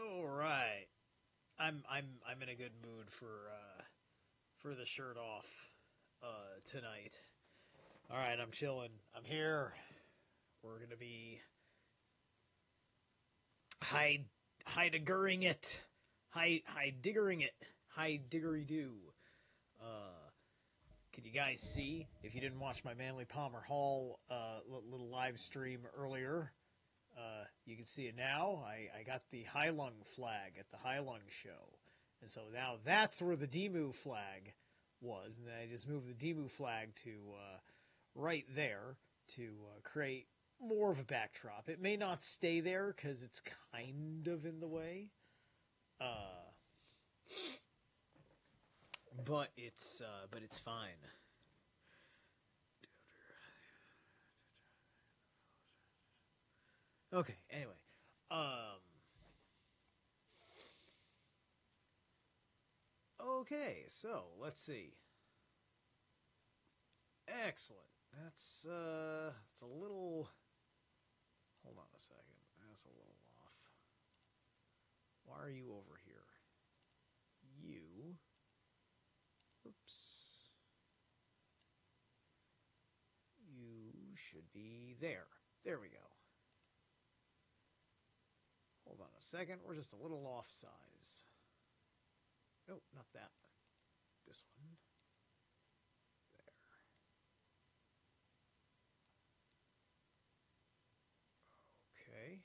All right. I'm in a good mood for the shirt off tonight. All right, I'm chilling. I'm here. We're gonna be Heideggering it, Heideggering it, Heideggery do. Could you guys see? If you didn't watch my Manly Palmer Hall little live stream earlier, you can see it now. I got the Heilung flag at the Heilung show. And so now that's where the Demu flag was. And then I just moved the Demu flag to right there to create more of a backdrop. It may not stay there because it's kind of in the way. But it's fine. Okay, anyway. Okay, so let's see. Excellent. That's it's a little. Hold on a second. That's a little off. Why are you over here? You. Oops. You should be there. There we go. Hold on a second. We're just a little off size. Oh, not that. This one. There. Okay.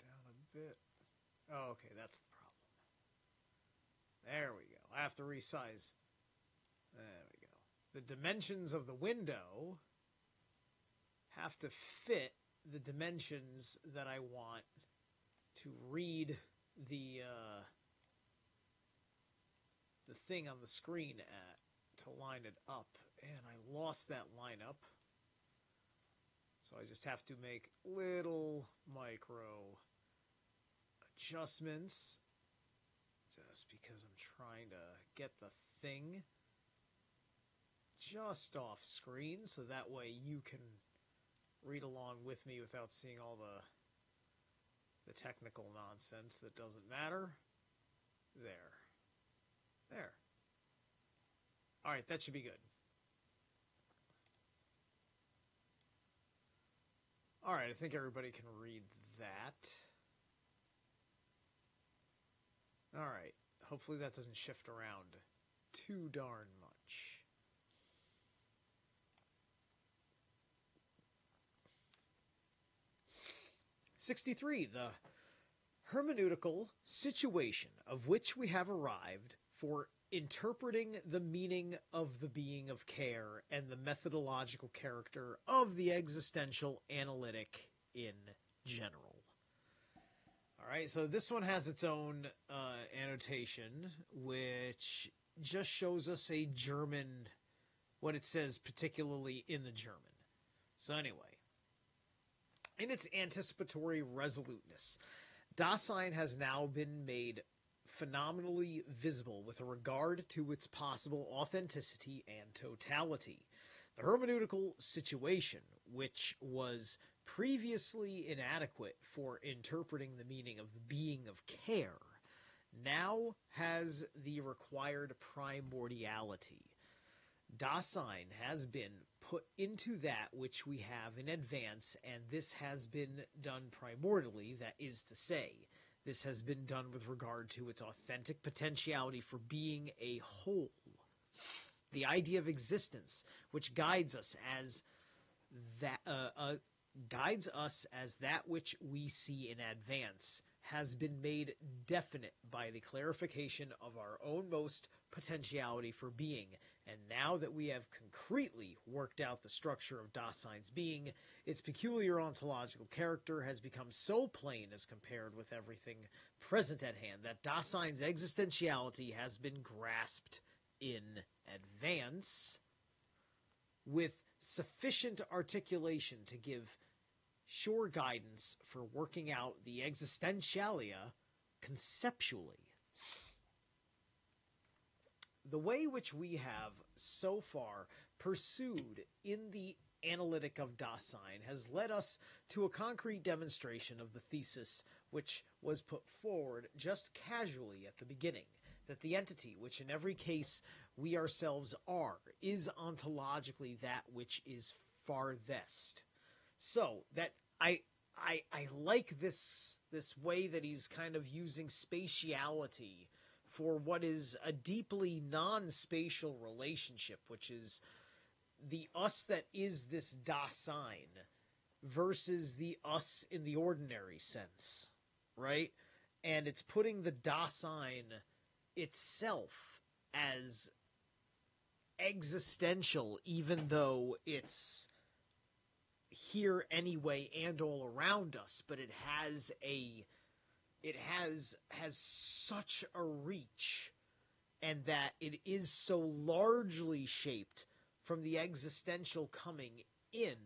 Pull that down a bit. Oh, okay, that's the problem. There we go. I have to resize. There we go. The dimensions of the window have to fit the dimensions that I want to read the thing on the screen at, to line it up. And I lost that lineup. So I just have to make little micro adjustments just because I'm trying to get the thing just off screen so that way you can read along with me without seeing all the technical nonsense that doesn't matter. There. All right, that should be good. All right, I think everybody can read that. All right, hopefully that doesn't shift around too darn much. '63, the hermeneutical situation of which we have arrived for interpreting the meaning of the being of care and the methodological character of the existential analytic in general. All right, so this one has its own annotation, which just shows us a German, what it says particularly in the German. So anyway, in its anticipatory resoluteness, Dasein has now been made phenomenally visible with regard to its possible authenticity and totality. The hermeneutical situation, which was previously inadequate for interpreting the meaning of the being of care, now has the required primordiality. Dasein has been put into that which we have in advance, and this has been done primordially, that is to say, this has been done with regard to its authentic potentiality for being a whole. The idea of existence, which guides us as that which we see in advance, has been made definite by the clarification of our own most potentiality for being, and now that we have concretely worked out the structure of Dasein's being, its peculiar ontological character has become so plain as compared with everything present at hand that Dasein's existentiality has been grasped in advance with sufficient articulation to give sure guidance for working out the existentialia conceptually. The way which we have so far pursued in the analytic of Dasein has led us to a concrete demonstration of the thesis which was put forward just casually at the beginning, that the entity, which in every case we ourselves are, is ontologically that which is farthest. So that I like this way that he's kind of using spatiality for what is a deeply non-spatial relationship, which is the us that is this Dasein versus the us in the ordinary sense, right? And it's putting the Dasein itself as existential, even though it's here anyway and all around us, but it has such a reach, and that it is so largely shaped from the existential coming in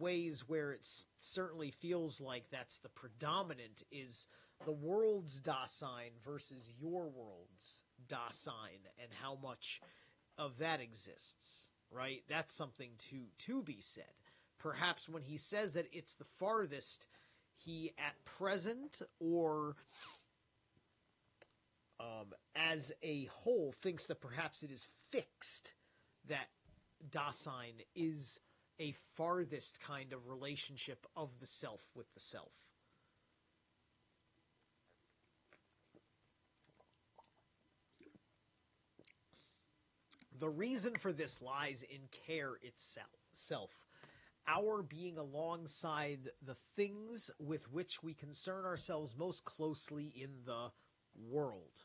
ways where it certainly feels like that's the predominant, is the world's Dasein versus your world's Dasein, and how much of that exists, right? That's something to be said. Perhaps when he says that it's the farthest, he at present or as a whole thinks that perhaps it is fixed, that Dasein is a farthest kind of relationship of the self with the self. The reason for this lies in care itself, our being alongside the things with which we concern ourselves most closely in the world.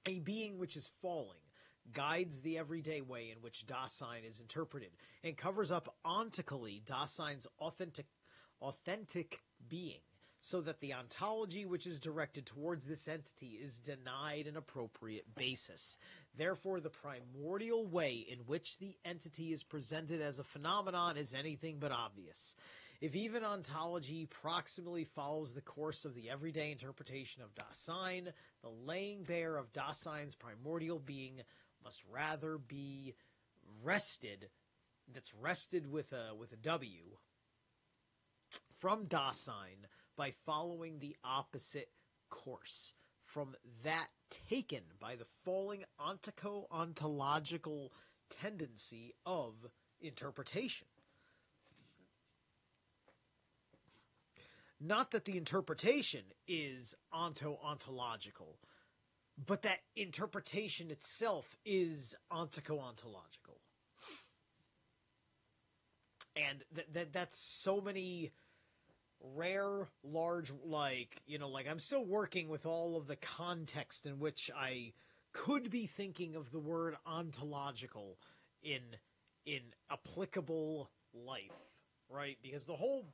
A being which is falling guides the everyday way in which Dasein is interpreted, and covers up ontically Dasein's authentic being, so that the ontology which is directed towards this entity is denied an appropriate basis. Therefore, the primordial way in which the entity is presented as a phenomenon is anything but obvious. If even ontology proximally follows the course of the everyday interpretation of Dasein, the laying bare of Dasein's primordial being must rather be wrested, that's wrested with a W, from Dasein by following the opposite course from that taken by the falling ontological tendency of interpretation. Not that the interpretation is ontological, but that interpretation itself is ontological. And that's so many rare, large, like I'm still working with all of the context in which I could be thinking of the word ontological in applicable life, right? Because the whole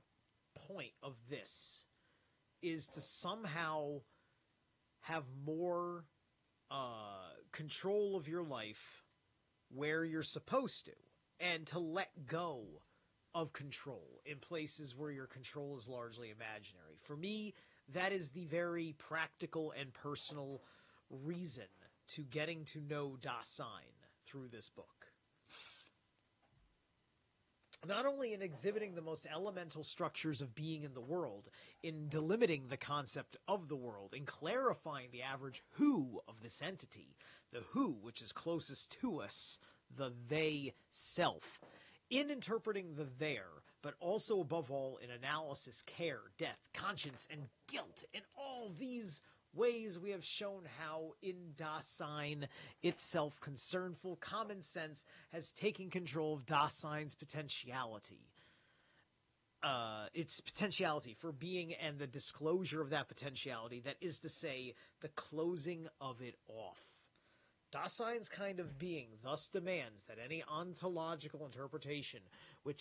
point of this is to somehow have more control of your life where you're supposed to, and to let go of control in places where your control is largely imaginary. For me, that is the very practical and personal reason to getting to know Dasein through this book. Not only in exhibiting the most elemental structures of being in the world, in delimiting the concept of the world, in clarifying the average who of this entity, the who which is closest to us, the they self, in interpreting the there, but also above all in analysis, care, death, conscience, and guilt. In all these ways we have shown how in Dasein itself concernful common sense has taken control of Dasein's potentiality. Its potentiality for being and the disclosure of that potentiality, that is to say, the closing of it off. Dasein's kind of being thus demands that any ontological interpretation which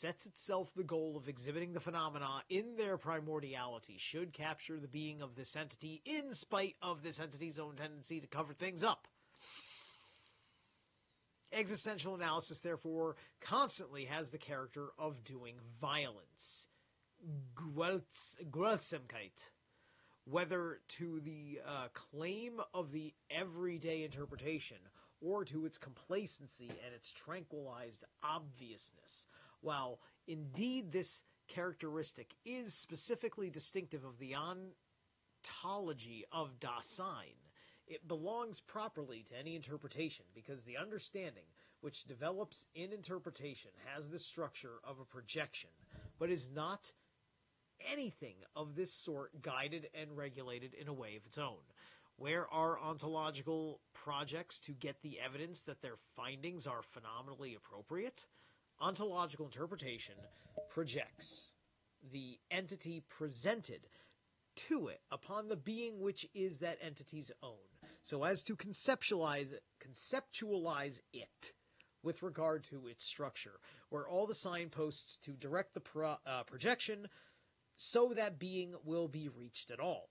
sets itself the goal of exhibiting the phenomena in their primordiality should capture the being of this entity in spite of this entity's own tendency to cover things up. Existential analysis, therefore, constantly has the character of doing violence. Grausamkeit. Whether to the claim of the everyday interpretation or to its complacency and its tranquilized obviousness. While indeed this characteristic is specifically distinctive of the ontology of Dasein, it belongs properly to any interpretation, because the understanding which develops in interpretation has the structure of a projection, but is not anything of this sort guided and regulated in a way of its own. Where are ontological projects to get the evidence that their findings are phenomenally appropriate? Ontological interpretation projects the entity presented to it upon the being which is that entity's own, so as to conceptualize it with regard to its structure, where all the signposts to direct the projection so that being will be reached at all.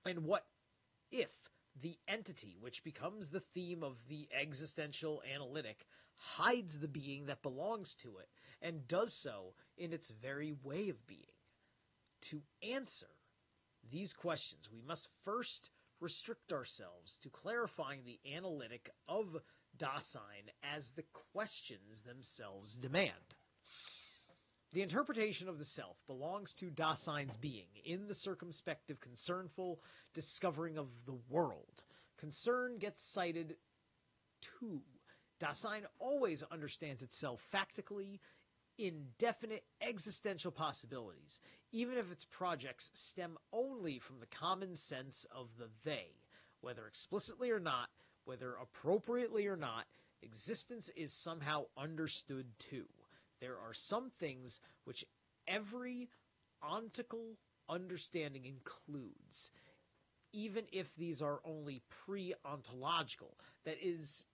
And what if the entity, which becomes the theme of the existential analytic, hides the being that belongs to it, and does so in its very way of being? To answer these questions, we must first restrict ourselves to clarifying the analytic of Dasein as the questions themselves demand. The interpretation of the self belongs to Dasein's being in the circumspective, concernful discovering of the world. Concern gets cited too. Dasein always understands itself factically in definite existential possibilities, even if its projects stem only from the common sense of the they. Whether explicitly or not, whether appropriately or not, existence is somehow understood too. There are some things which every ontical understanding includes, even if these are only pre-ontological, that is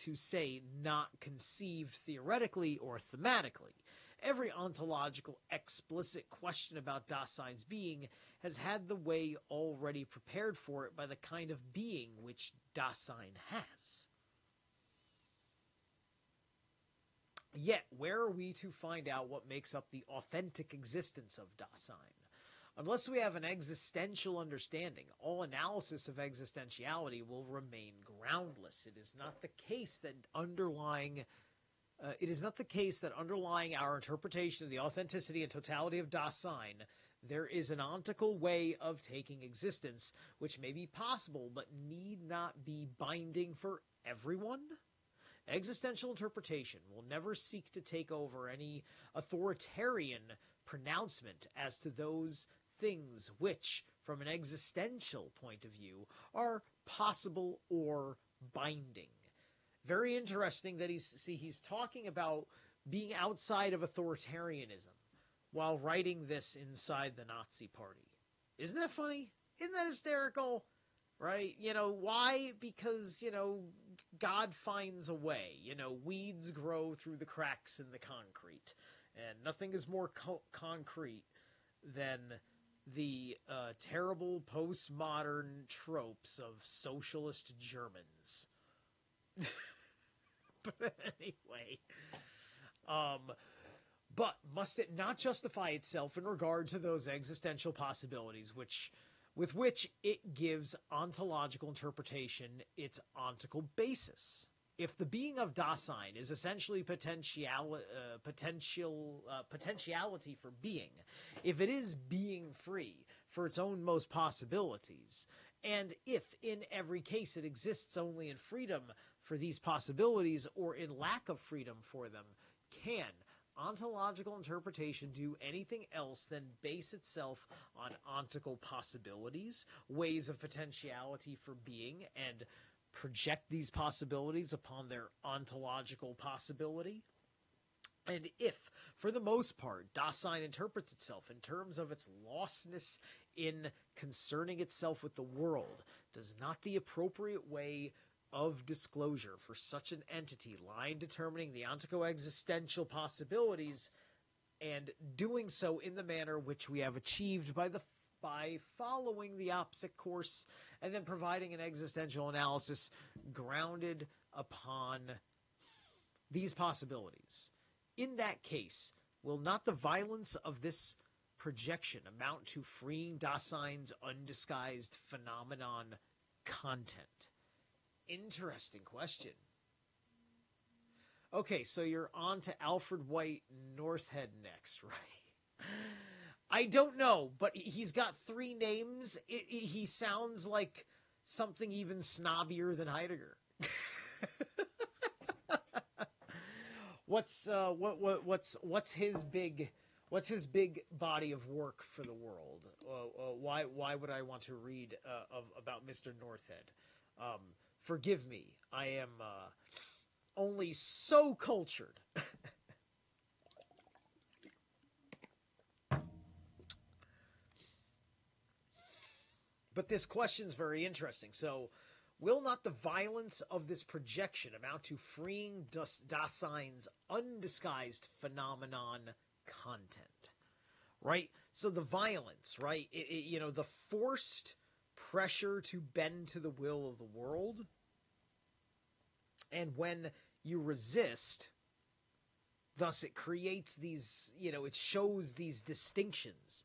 to say, not conceived theoretically or thematically. Every ontological explicit question about Dasein's being has had the way already prepared for it by the kind of being which Dasein has. Yet, where are we to find out what makes up the authentic existence of Dasein? Unless we have an existential understanding, all analysis of existentiality will remain groundless. It is not the case that underlying our interpretation of the authenticity and totality of Dasein, there is an ontical way of taking existence, which may be possible but need not be binding for everyone. Existential interpretation will never seek to take over any authoritarian pronouncement as to those things which, from an existential point of view, are possible or binding. Very interesting that he's talking about being outside of authoritarianism while writing this inside the Nazi Party. Isn't that funny? Isn't that hysterical? Right? Why? Because, God finds a way. Weeds grow through the cracks in the concrete. And nothing is more concrete than the terrible postmodern tropes of socialist Germans. But anyway, but must it not justify itself in regard to those existential possibilities with which it gives ontological interpretation its ontical basis? If the being of Dasein is essentially potentiality for being, if it is being free for its own most possibilities, and if in every case it exists only in freedom for these possibilities or in lack of freedom for them, can ontological interpretation do anything else than base itself on ontical possibilities, ways of potentiality for being, and project these possibilities upon their ontological possibility? And if, for the most part, Dasein interprets itself in terms of its lostness in concerning itself with the world, does not the appropriate way of disclosure for such an entity lie in determining the ontico-existential possibilities, and doing so in the manner which we have achieved by following the opposite course and then providing an existential analysis grounded upon these possibilities? In that case, will not the violence of this projection amount to freeing Dasein's undisguised phenomenon content? interesting question. Okay, so you're on to Alfred White Northhead next, right? I don't know, but he's got 3 names. He sounds like something even snobbier than Heidegger. What's his big body of work for the world? Why would I want to read about Mr. Northhead? Forgive me, I am only so cultured. But this question's very interesting. So, will not the violence of this projection amount to freeing Dasein's undisguised phenomenon content? Right? So the violence, right? The forced pressure to bend to the will of the world. And when you resist, thus it creates these, it shows these distinctions.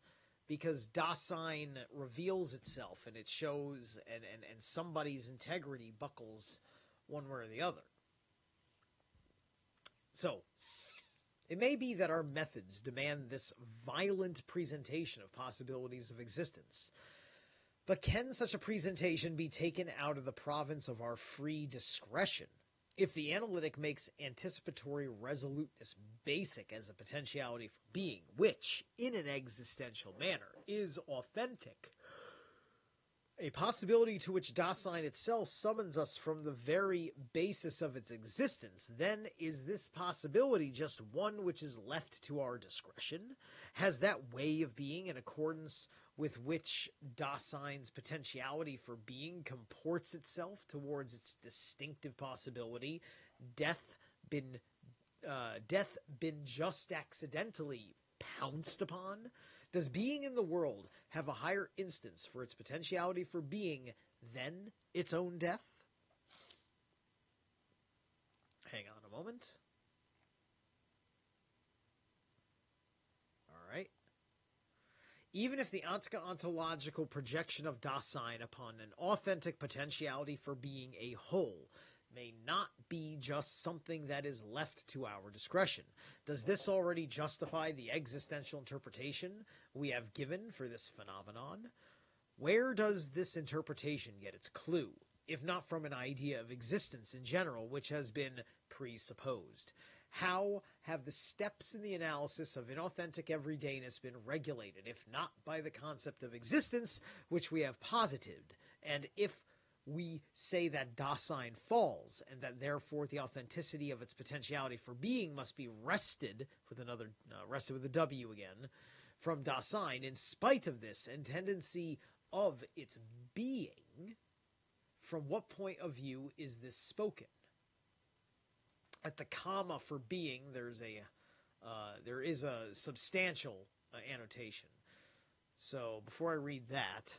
Because Dasein reveals itself, and it shows, and somebody's integrity buckles one way or the other. So, it may be that our methods demand this violent presentation of possibilities of existence. But can such a presentation be taken out of the province of our free discretion? If the analytic makes anticipatory resoluteness basic as a potentiality for being, which, in an existential manner, is authentic, a possibility to which Dasein itself summons us from the very basis of its existence, then is this possibility just one which is left to our discretion? Has that way of being in accordance with which Dasein's potentiality for being comports itself towards its distinctive possibility, death been just accidentally pounced upon? Does being in the world have a higher instance for its potentiality for being than its own death? Hang on a moment. All right. Even if the ontological projection of Dasein upon an authentic potentiality for being a whole may not be just something that is left to our discretion, does this already justify the existential interpretation we have given for this phenomenon? Where does this interpretation get its clue, if not from an idea of existence in general, which has been presupposed? How have the steps in the analysis of inauthentic everydayness been regulated, if not by the concept of existence, which we have posited? And if we say that Dasein falls, and that therefore the authenticity of its potentiality for being must be wrested with a W again, from Dasein, in spite of this and tendency of its being, from what point of view is this spoken? At the comma for being, there is a substantial annotation. So before I read that,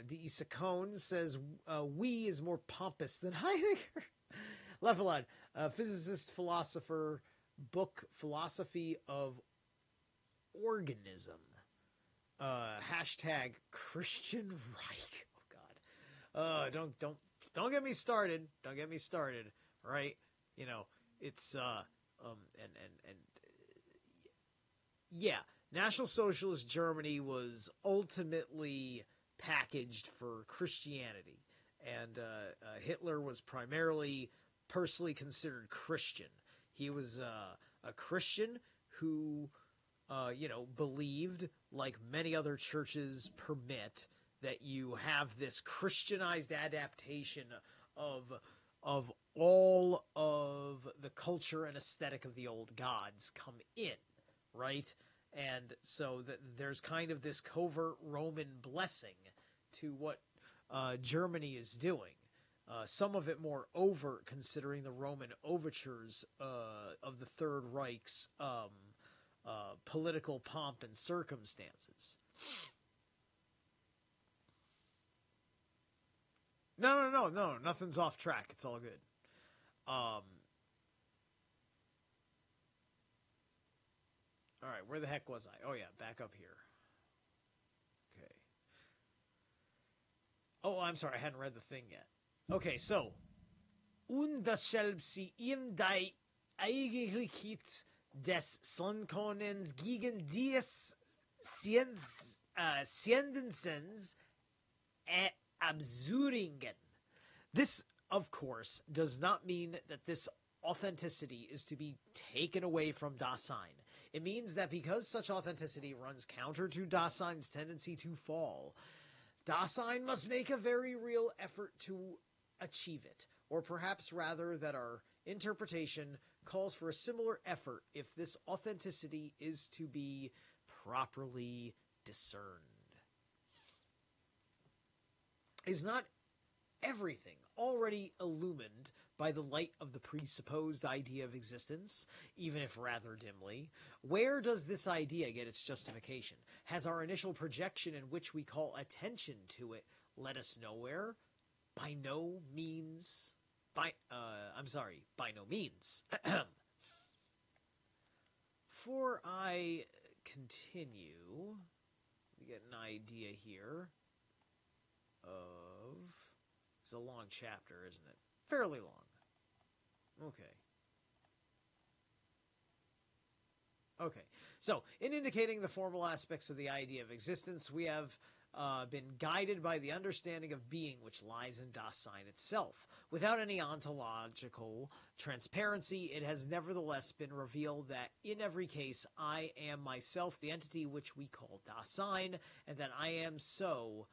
D.E. Saccone says, we is more pompous than Heidegger. Levelad, physicist, philosopher, book, Philosophy of Organism. Hashtag Christian Reich. Oh God. Don't get me started. Don't get me started. Right? It's yeah, National Socialist Germany was ultimately packaged for Christianity, and Hitler was primarily personally considered Christian. He was a Christian who, believed, like many other churches permit, that you have this Christianized adaptation of all of the culture and aesthetic of the old gods come in, right? And so there's kind of this covert Roman blessing to what Germany is doing. Some of it more overt, considering the Roman overtures of the Third Reich's political pomp and circumstances. No, nothing's off track. It's all good. All right, where the heck was I? Oh, yeah, back up here. Okay. Oh, I'm sorry, I hadn't read the thing yet. Okay, so und deshalb sie ihm die Eigentlichkeit des Sonnenkonens gegen des Scienzens absurdingen. This, of course, does not mean that this authenticity is to be taken away from Dasein. It means that because such authenticity runs counter to Dasein's tendency to fall, Dasein must make a very real effort to achieve it, or perhaps rather that our interpretation calls for a similar effort if this authenticity is to be properly discerned. Is not everything already illumined by the light of the presupposed idea of existence, even if rather dimly? Where does this idea get its justification? Has our initial projection in which we call attention to it led us nowhere? By no means. By no means. Before I continue, we get an idea here of... It's a long chapter, isn't it? Fairly long. Okay. So, in indicating the formal aspects of the idea of existence, we have been guided by the understanding of being which lies in Dasein itself. Without any ontological transparency, it has nevertheless been revealed that in every case I am myself the entity which we call Dasein, and that I am so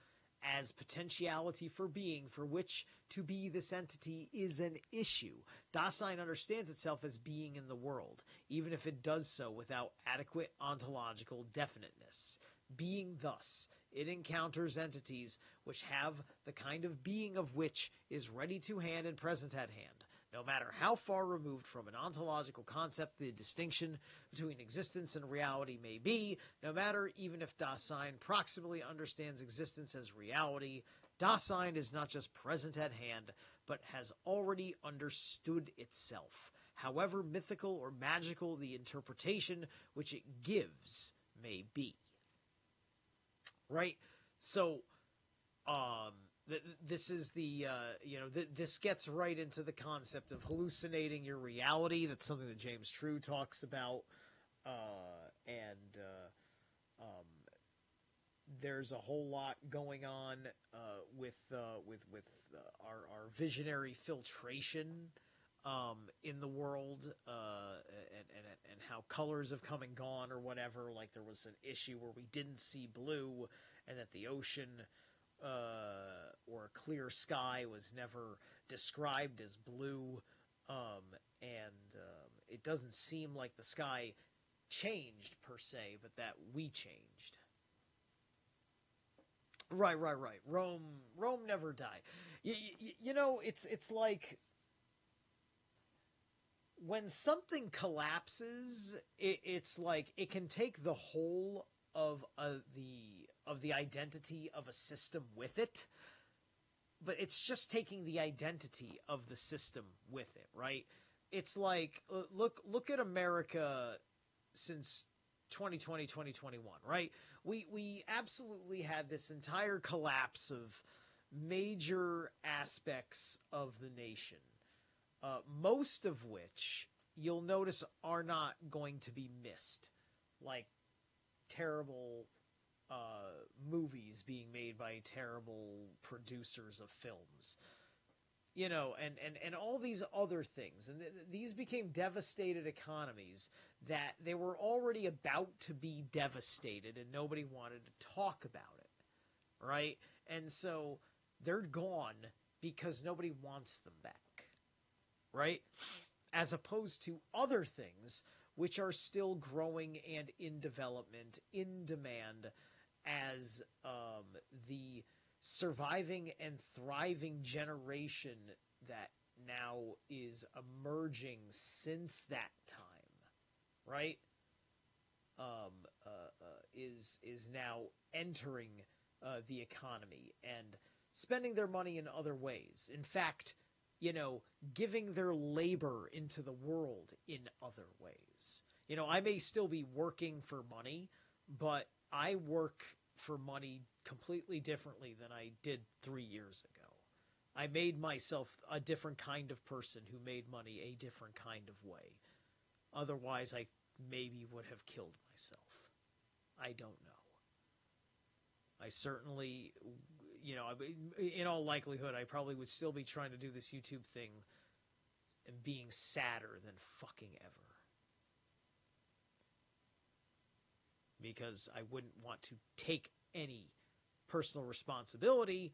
as potentiality for being, for which to be this entity is an issue. Dasein understands itself as being in the world, even if it does so without adequate ontological definiteness. Being thus, it encounters entities which have the kind of being of which is ready to hand and present at hand. No matter how far removed from an ontological concept the distinction between existence and reality may be, no matter even if Dasein proximally understands existence as reality, Dasein is not just present at hand, but has already understood itself, however mythical or magical the interpretation which it gives may be. Right? So, this is the, this gets right into the concept of hallucinating your reality. That's something that James True talks about. There's a whole lot going on with our visionary filtration in the world, and how colors have come and gone or whatever. Like there was an issue where we didn't see blue, and that the ocean or a clear sky was never described as blue, it doesn't seem like the sky changed per se, but that we changed. Right. Rome never died. It's like when something collapses, it's like it can take the whole of the identity of a system with it, but it's just taking the identity of the system with it, right? It's like look at America since 2020, 2021, right? We absolutely had this entire collapse of major aspects of the nation, most of which you'll notice are not going to be missed, like terrible movies being made by terrible producers of films, and all these other things. And these became devastated economies that they were already about to be devastated, and nobody wanted to talk about it, right? And so they're gone because nobody wants them back, right? As opposed to other things which are still growing and in development, in demand, as the surviving and thriving generation that now is emerging since that time, right? Is now entering the economy and spending their money in other ways. In fact, giving their labor into the world in other ways. I may still be working for money, but I work for money completely differently than I did 3 years ago, I made myself a different kind of person who made money a different kind of way. Otherwise, I maybe would have killed myself. I don't know. I certainly, in all likelihood, I probably would still be trying to do this YouTube thing and being sadder than fucking ever. Because I wouldn't want to take any personal responsibility,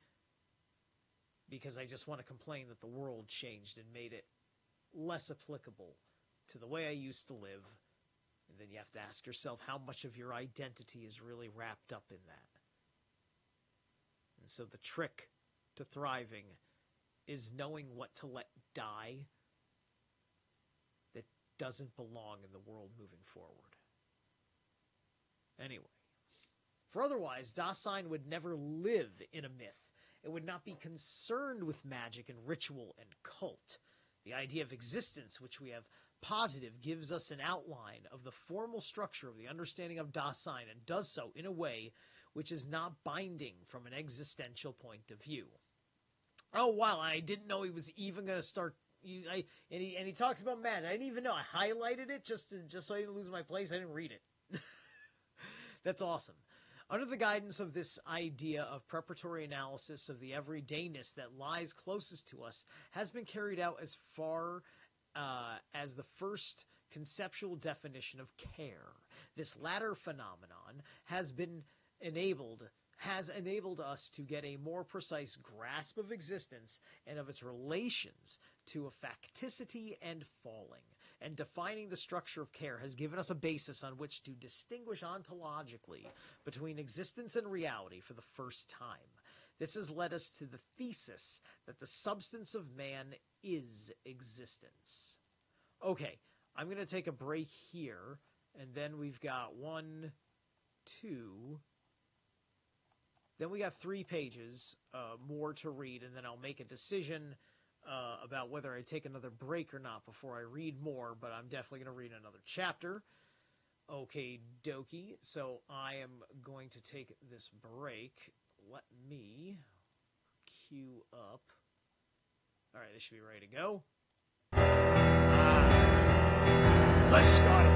because I just want to complain that the world changed and made it less applicable to the way I used to live. And then you have to ask yourself how much of your identity is really wrapped up in that. And so the trick to thriving is knowing what to let die that doesn't belong in the world moving forward. Anyway, for otherwise, Dasein would never live in a myth. It would not be concerned with magic and ritual and cult. The idea of existence, which we have positive, gives us an outline of the formal structure of the understanding of Dasein, and does so in a way which is not binding from an existential point of view. Oh, wow, I didn't know he was even going to start. And he talks about magic. I didn't even know. I highlighted it just so I didn't lose my place. I didn't read it. That's awesome. Under the guidance of this idea of preparatory analysis of the everydayness that lies closest to us has been carried out as far as the first conceptual definition of care. This latter phenomenon has enabled us to get a more precise grasp of existence and of its relations to affecticity and falling. And defining the structure of care has given us a basis on which to distinguish ontologically between existence and reality for the first time. This has led us to the thesis that the substance of man is existence. Okay, I'm going to take a break here, and then we've got 1, 2... Then we got 3 pages more to read, and then I'll make a decision about whether I take another break or not before I read more, but I'm definitely going to read another chapter. Okay, dokie. So I am going to take this break. Let me queue up. All right, this should be ready to go. Let's start it.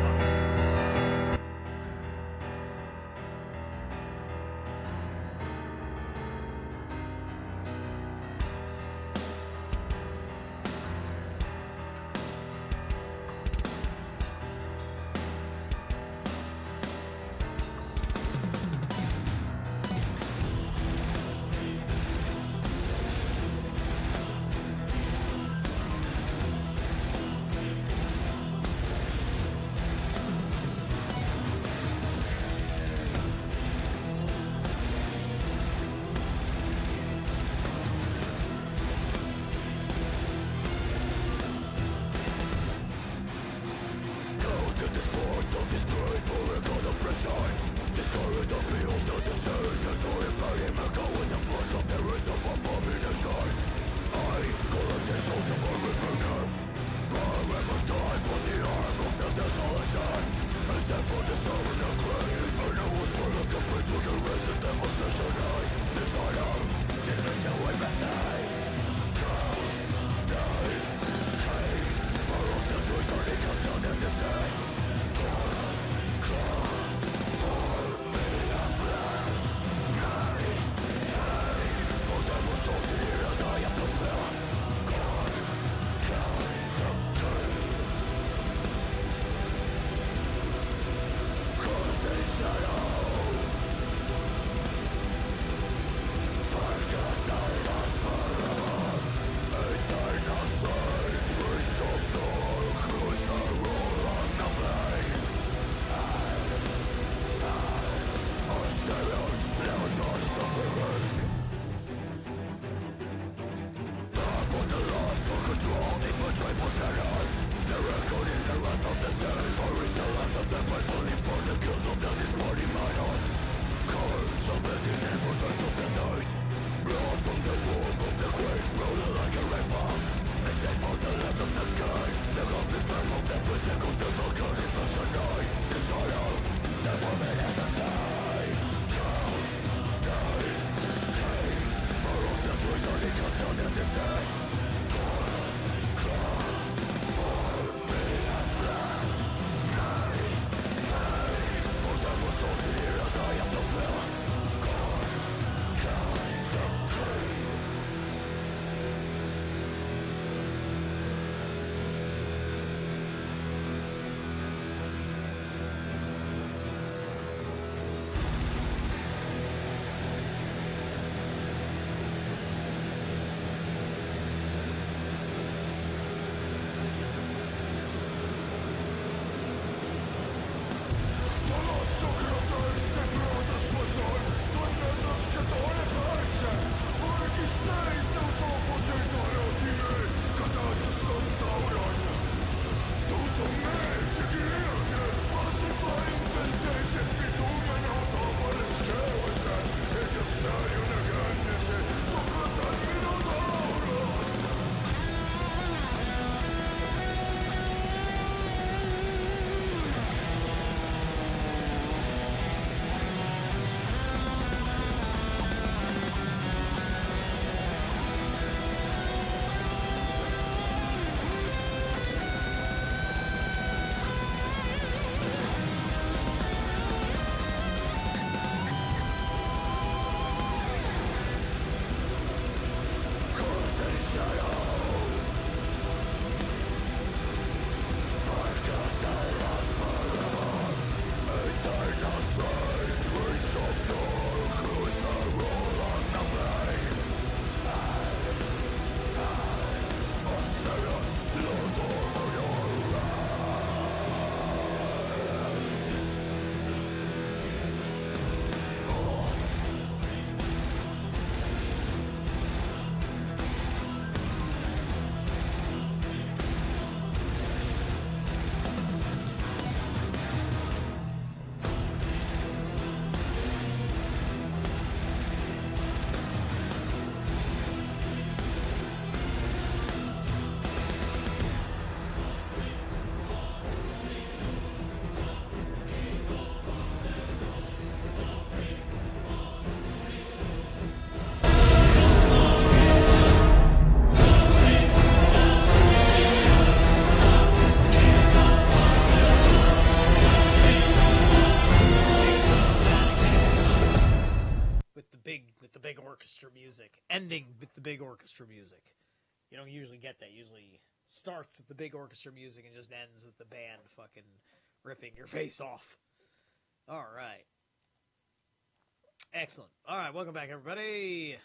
orchestra music. You don't usually get that. Usually starts with the big orchestra music and just ends with the band fucking ripping your face off. All right. Excellent. All right, welcome back, everybody.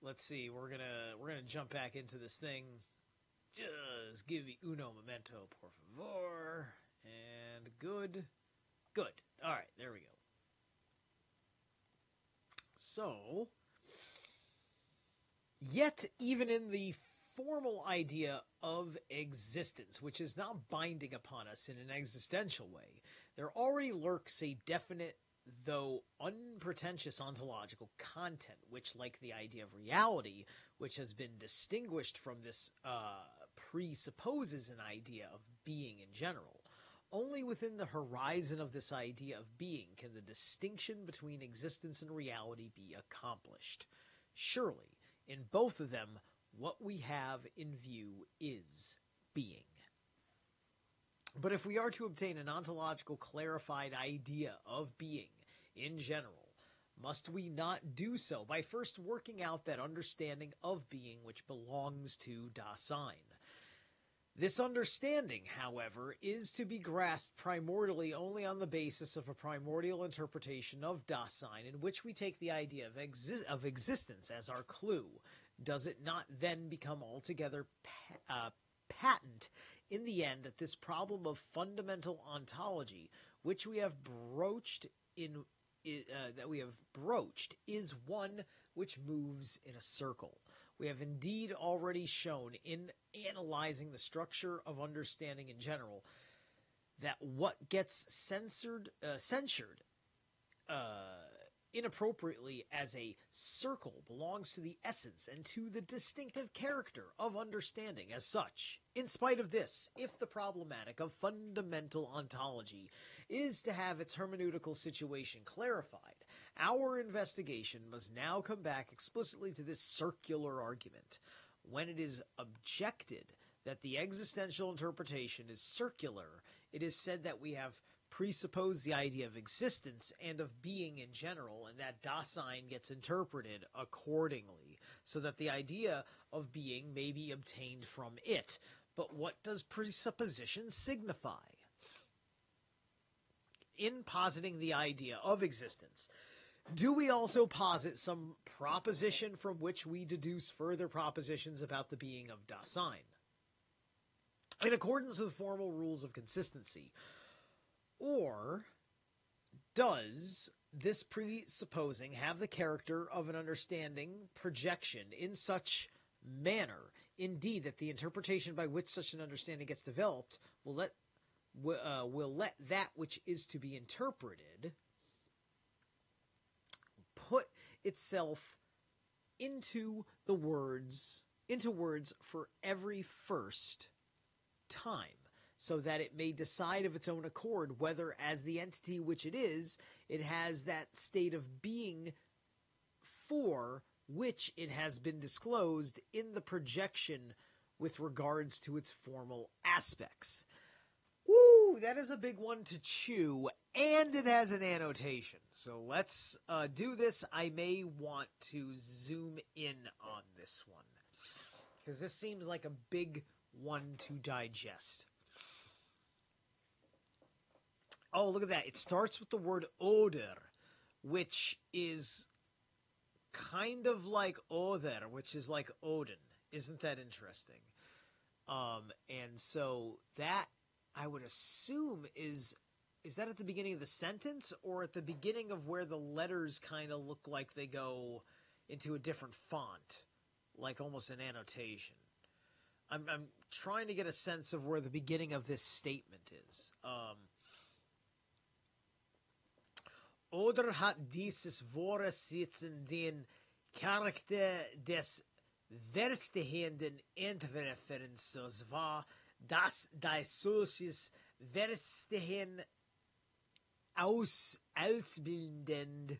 Let's see. We're gonna jump back into this thing. Just give me uno momento, por favor. And good. All right, there we go. So, yet even in the formal idea of existence, which is not binding upon us in an existential way, there already lurks a definite, though unpretentious ontological content, which, like the idea of reality, which has been distinguished from this, presupposes an idea of being in general. Only within the horizon of this idea of being can the distinction between existence and reality be accomplished. Surely, in both of them, what we have in view is being. But if we are to obtain an ontological clarified idea of being in general, must we not do so by first working out that understanding of being which belongs to Dasein? This understanding, however, is to be grasped primordially only on the basis of a primordial interpretation of Dasein, in which we take the idea of existence as our clue. Does it not then become altogether patent in the end that this problem of fundamental ontology, which we have broached is one which moves in a circle? We have indeed already shown in analyzing the structure of understanding in general that what gets censured inappropriately as a circle belongs to the essence and to the distinctive character of understanding as such. In spite of this, if the problematic of fundamental ontology is to have its hermeneutical situation clarified, our investigation must now come back explicitly to this circular argument. When it is objected that the existential interpretation is circular, it is said that we have presupposed the idea of existence and of being in general, and that Dasein gets interpreted accordingly, so that the idea of being may be obtained from it. But what does presupposition signify? In positing the idea of existence, do we also posit some proposition from which we deduce further propositions about the being of Dasein? In accordance with formal rules of consistency, or does this presupposing have the character of an understanding projection in such manner, indeed, that the interpretation by which such an understanding gets developed will let that which is to be interpreted put itself into words for every first time, so that it may decide of its own accord whether, as the entity which it is, it has that state of being for which it has been disclosed in the projection with regards to its formal aspects. Woo! That is a big one to chew, and it has an annotation. So let's do this. I may want to zoom in on this one, because this seems like a big one to digest. Oh, look at that. It starts with the word Oder, which is kind of like Oder, which is like Odin. Isn't that interesting? And so that, I would assume, is that at the beginning of the sentence, or at the beginning of where the letters kind of look like they go into a different font, like almost an annotation? I'm trying to get a sense of where the beginning of this statement is. Oder hat dieses Wort sitzen den Charakter des verstehenden Entwerfers, so zwar, dass die solches Verstehen ausbildend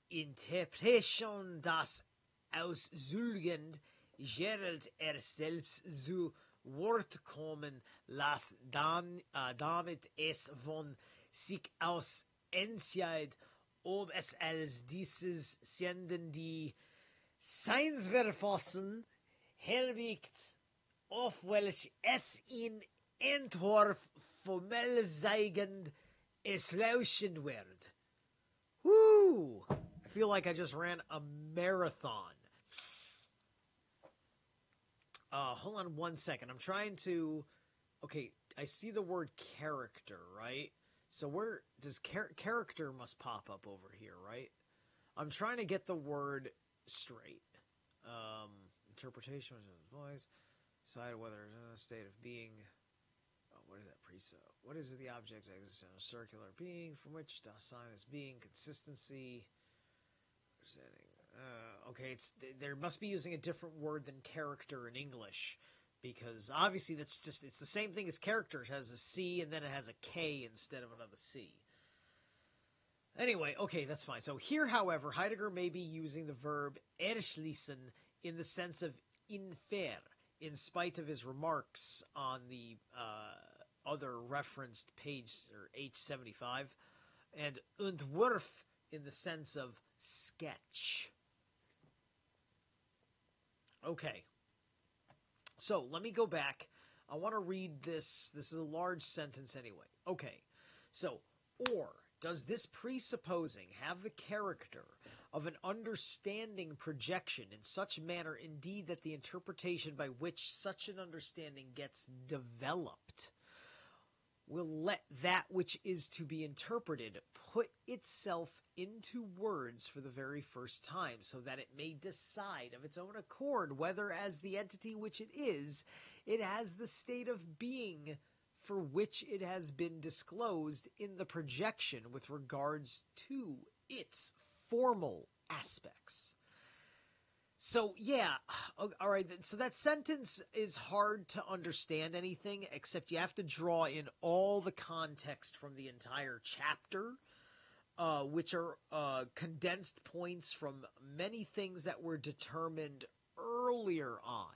Interpretation das aussülgend Gerald selbst zu Wort kommen las, damit es von sich aus entscheidet, ob es als dieses Senden die Seinsverfassen heldigt of welch es in Entwurf formell zeigend es lauschen werd. Woo! I feel like I just ran a marathon. Hold on one second. I'm trying to... Okay, I see the word character, right? So where does character must pop up over here, right? I'm trying to get the word straight. Interpretation of his voice. Decide whether it's in a state of being... what is that What is the object that exists in a circular being from which Dasein is being? Consistency... Okay, there must be using a different word than character in English, because obviously it's the same thing as character. It has a C and then it has a K instead of another C. Anyway, okay, that's fine. So here, however, Heidegger may be using the verb erschließen in the sense of infer, in spite of his remarks on the other referenced page, or H75, and Entwurf in the sense of sketch. Okay, so let me go back. I want to read this. This is a large sentence anyway. Okay, so, or does this presupposing have the character of an understanding projection in such manner indeed that the interpretation by which such an understanding gets developed will let that which is to be interpreted put itself into words for the very first time, so that it may decide of its own accord whether, as the entity which it is, it has the state of being for which it has been disclosed in the projection with regards to its formal aspects. So, yeah, all right, so that sentence is hard to understand anything, except you have to draw in all the context from the entire chapter, which are condensed points from many things that were determined earlier on,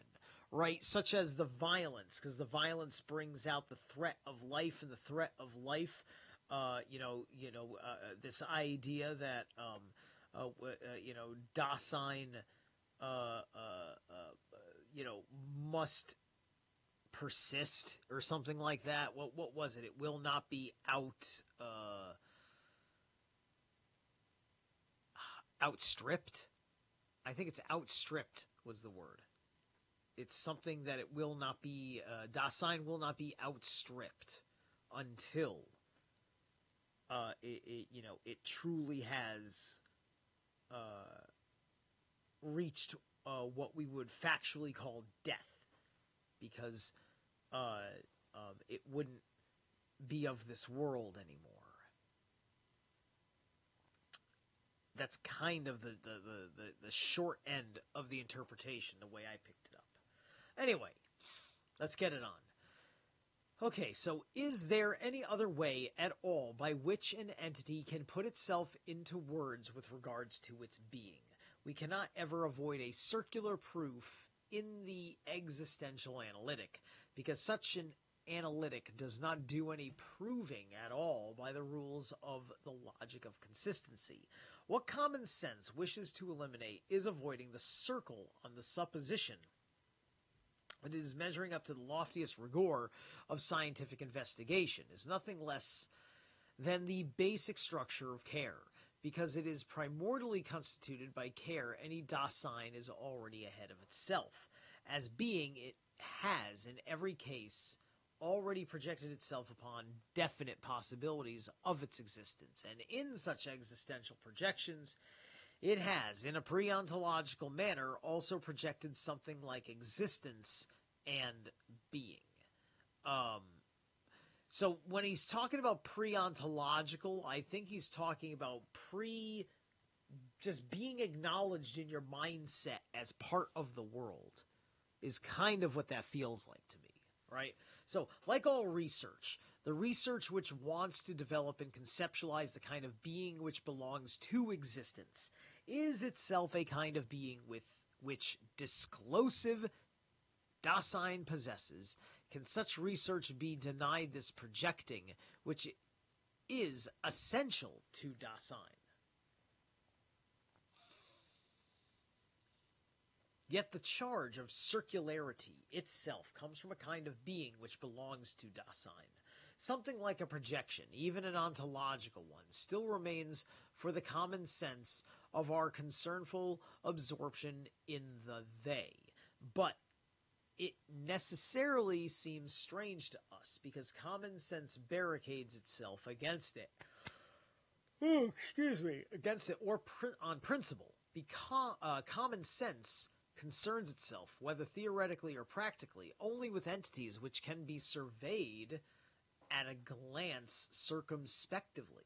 right, such as the violence, because the violence brings out the threat of life, and the threat of life, this idea that, Dasein... must persist or something like that. What was it? It will not be outstripped. I think it's outstripped was the word. It's something that it will not be, Dasein will not be outstripped until it truly has reached what we would factually call death, because it wouldn't be of this world anymore. That's kind of the short end of the interpretation, the way I picked it up. Anyway, let's get it on. Okay, so is there any other way at all by which an entity can put itself into words with regards to its being? We cannot ever avoid a circular proof in the existential analytic, because such an analytic does not do any proving at all by the rules of the logic of consistency. What common sense wishes to eliminate is avoiding the circle on the supposition that it is measuring up to the loftiest rigor of scientific investigation, is nothing less than the basic structure of care. Because it is primordially constituted by care, any Dasein is already ahead of itself. As being, it has, in every case, already projected itself upon definite possibilities of its existence. And in such existential projections, it has, in a pre-ontological manner, also projected something like existence and being. So when he's talking about pre-ontological, I think he's talking about just being acknowledged in your mindset as part of the world is kind of what that feels like to me, right? So like all research, the research which wants to develop and conceptualize the kind of being which belongs to existence is itself a kind of being with which disclosive Dasein possesses. Can such research be denied this projecting, which is essential to Dasein? Yet the charge of circularity itself comes from a kind of being which belongs to Dasein. Something like a projection, even an ontological one, still remains for the common sense of our concernful absorption in the they. But it necessarily seems strange to us because common sense barricades itself against it. Against it or on principle. Because common sense concerns itself, whether theoretically or practically, only with entities which can be surveyed at a glance circumspectively.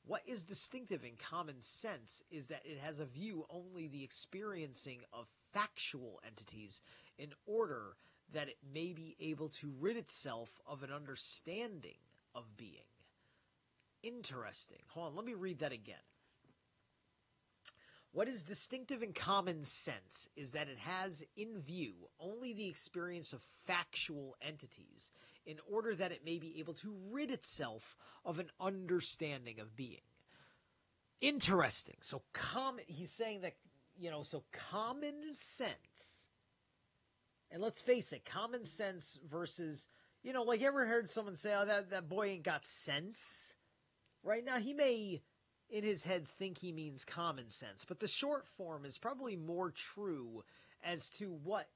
What is distinctive in common sense is that it has a view only the experiencing of factual entities in order that it may be able to rid itself of an understanding of being. Interesting. Hold on, let me read that again. What is distinctive in common sense is that it has in view only the experience of factual entities in order that it may be able to rid itself of an understanding of being. Interesting. So he's saying that, so common sense, and let's face it, common sense versus, like you ever heard someone say, oh, that boy ain't got sense? Right now, he may in his head think he means common sense, but the short form is probably more true as to what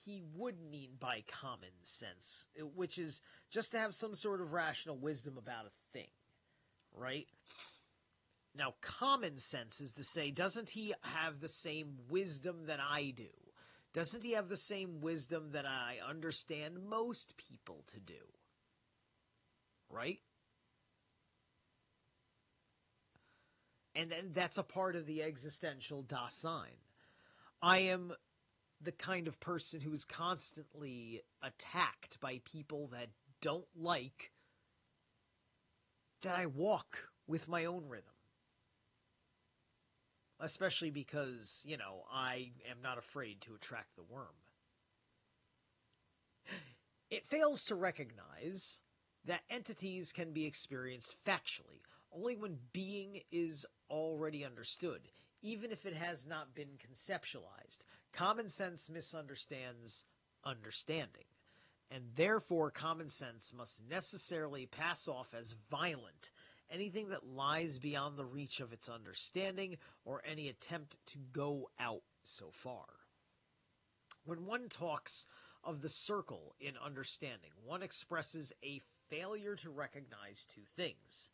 he would mean by common sense, which is just to have some sort of rational wisdom about a thing, right? Now, common sense is to say, doesn't he have the same wisdom that I do? Doesn't he have the same wisdom that I understand most people to do? Right? And then that's a part of the existential Dasein. I am the kind of person who is constantly attacked by people that don't like that I walk with my own rhythm. Especially because, I am not afraid to attract the worm. It fails to recognize that entities can be experienced factually, only when being is already understood, even if it has not been conceptualized. Common sense misunderstands understanding, and therefore common sense must necessarily pass off as violent anything that lies beyond the reach of its understanding or any attempt to go out so far. When one talks of the circle in understanding, one expresses a failure to recognize two things.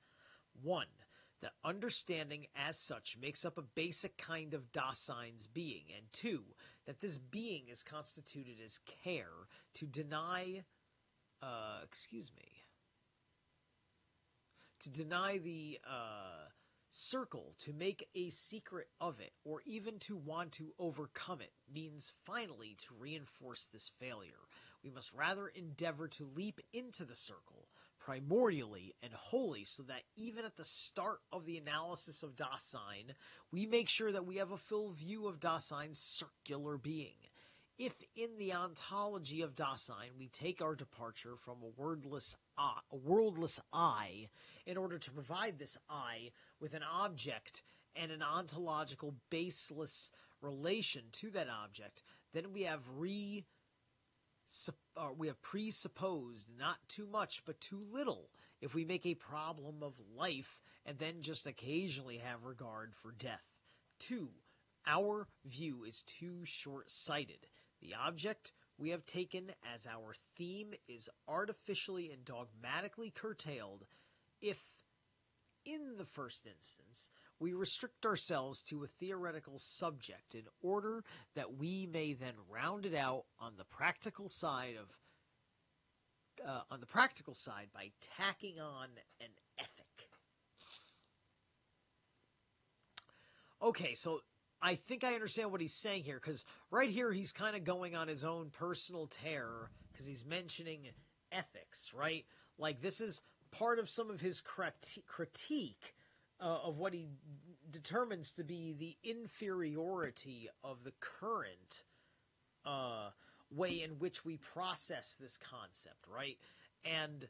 One, that understanding as such makes up a basic kind of Dasein's being, and two, that this being is constituted as care to deny the circle, to make a secret of it, or even to want to overcome it, means finally to reinforce this failure. We must rather endeavor to leap into the circle, primordially and wholly, so that even at the start of the analysis of Dasein, we make sure that we have a full view of Dasein's circular being. If in the ontology of Dasein we take our departure from a worldless I, in order to provide this I with an object and an ontological baseless relation to that object, then we have presupposed not too much but too little if we make a problem of life and then just occasionally have regard for death. 2. Our view is too short-sighted. The object we have taken as our theme is artificially and dogmatically curtailed if, in the first instance, we restrict ourselves to a theoretical subject in order that we may then round it out on the practical side by tacking on an ethic. Okay, so I think I understand what he's saying here, because right here he's kind of going on his own personal tear, because he's mentioning ethics, right? Like, this is part of some of his critique of what he determines to be the inferiority of the current way in which we process this concept, right? And,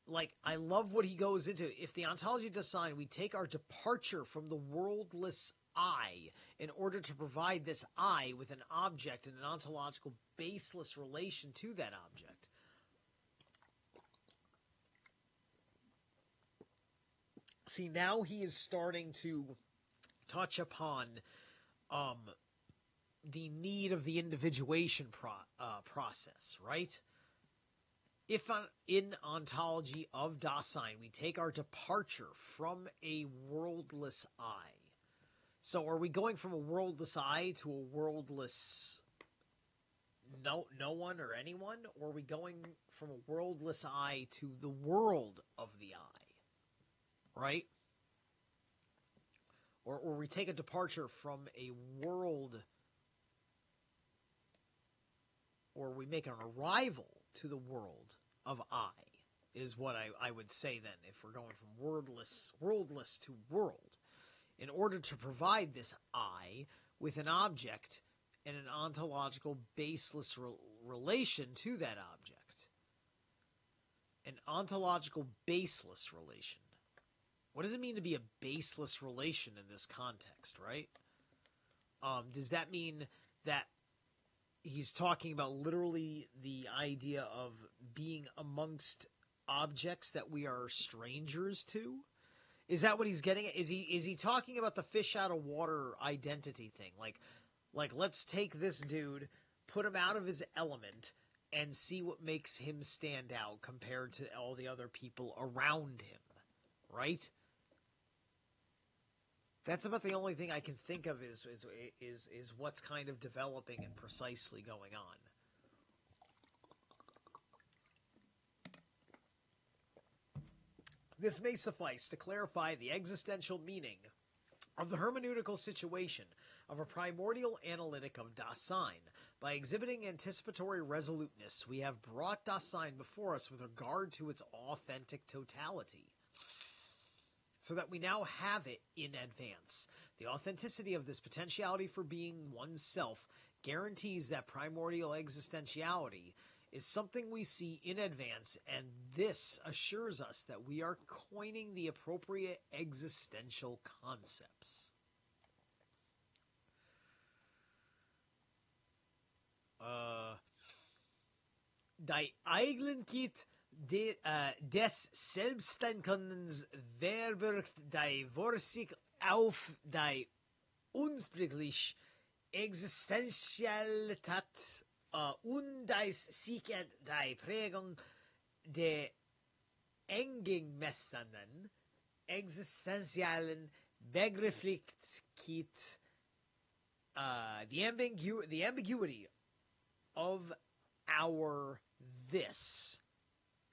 like, I love what he goes into. If the ontology of Dasein, we take our departure from the worldless I in order to provide this I with an object and an ontological baseless relation to that object. See, now he is starting to touch upon the need of the individuation process, right? If in ontology of Dasein we take our departure from a worldless I, so are we going from a worldless I to a worldless no one or anyone, or are we going from a worldless I to the world of the I, right? Or we take a departure from a world, or we make an arrival to the world of I, is what I would say then, if we're going from worldless to world, in order to provide this I with an object and an ontological baseless relation to that object. An ontological baseless relation. What does it mean to be a baseless relation in this context, right? Does that mean that he's talking about literally the idea of being amongst objects that we are strangers to? Is that what he's getting at? Is he talking about the fish out of water identity thing? Like let's take this dude, put him out of his element, and see what makes him stand out compared to all the other people around him, right? That's about the only thing I can think of is what's kind of developing and precisely going on. This may suffice to clarify the existential meaning of the hermeneutical situation of a primordial analytic of Dasein. By exhibiting anticipatory resoluteness, we have brought Dasein before us with regard to its authentic totality, so that we now have it in advance. The authenticity of this potentiality for being oneself guarantees that primordial existentiality is something we see in advance, and this assures us that we are coining the appropriate existential concepts. Die Eigentlichkeit des Selbstdenkens verwirkt die Vorsik auf die unsprüglich Existentialität und das sichert die Prägung der entgegengesetzten existenziellen Begrifflichkeit, the ambiguity of our this.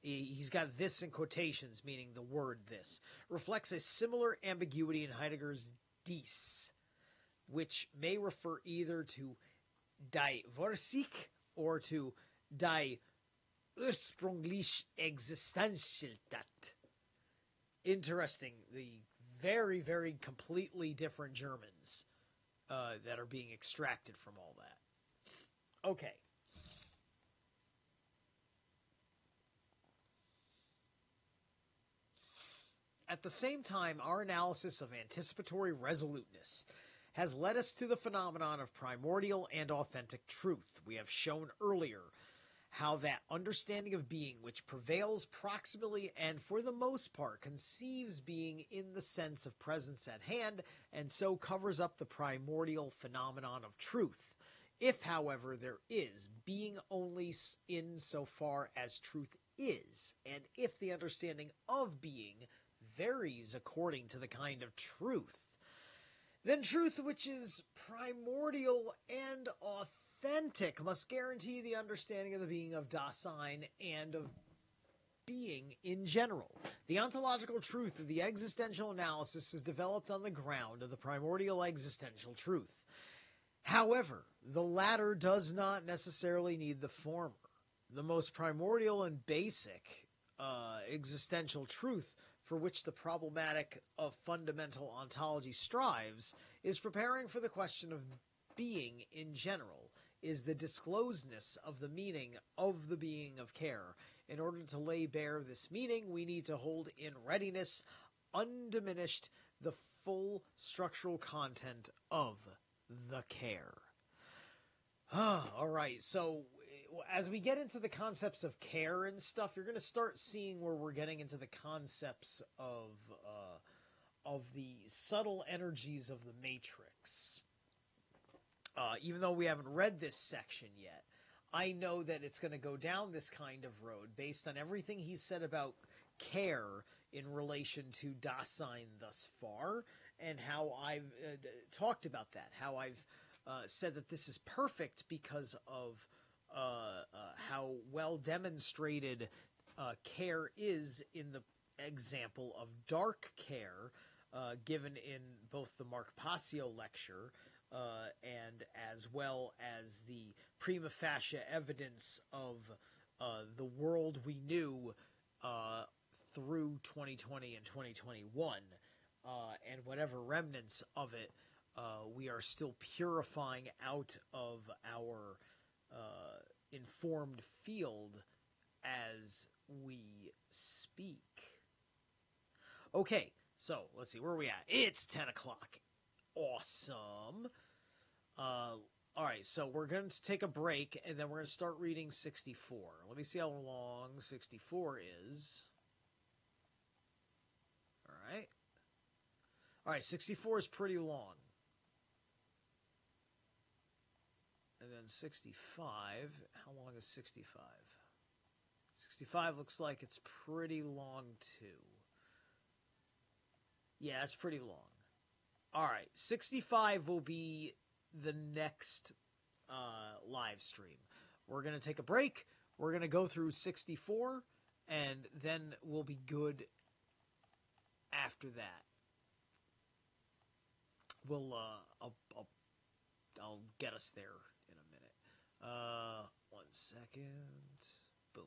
He's got this in quotations, meaning the word this, reflects a similar ambiguity in Heidegger's dies, which may refer either to die Vorsik or to die ursprünglich Existentialität. Interesting, the very, very completely different Germans that are being extracted from all that. Okay. At the same time, our analysis of anticipatory resoluteness has led us to the phenomenon of primordial and authentic truth. We have shown earlier how that understanding of being which prevails proximally and for the most part conceives being in the sense of presence at hand, and so covers up the primordial phenomenon of truth. If, however, there is being only in so far as truth is, and if the understanding of being varies according to the kind of truth, then truth which is primordial and authentic must guarantee the understanding of the being of Dasein and of being in general. The ontological truth of the existential analysis is developed on the ground of the primordial existential truth. However, the latter does not necessarily need the former. The most primordial and basic existential truth for which the problematic of fundamental ontology strives is preparing for the question of being in general, is the disclosedness of the meaning of the being of care. In order to lay bare this meaning, we need to hold in readiness, undiminished, the full structural content of the care. All right, so as we get into the concepts of care and stuff, you're going to start seeing where we're getting into the concepts of the subtle energies of the matrix. Even though we haven't read this section yet, I know that it's going to go down this kind of road based on everything he's said about care in relation to Dasein thus far, and how I've talked about that, how I've said that this is perfect because of how well demonstrated care is in the example of dark care given in both the Mark Passio lecture and as well as the prima facie evidence of the world we knew through 2020 and 2021, and whatever remnants of it we are still purifying out of our informed field as we speak. Okay, so let's see, where are we at? It's 10 o'clock. Awesome. All right, so we're going to take a break, and then we're going to start reading 64. Let me see how long 64 is. All right, 64 is pretty long. And then 65, how long is 65? 65 looks like it's pretty long, too. Yeah, it's pretty long. All right, 65 will be the next live stream. We're going to take a break. We're going to go through 64, and then we'll be good after that. I'll get us there in a minute. 1 second. Boom.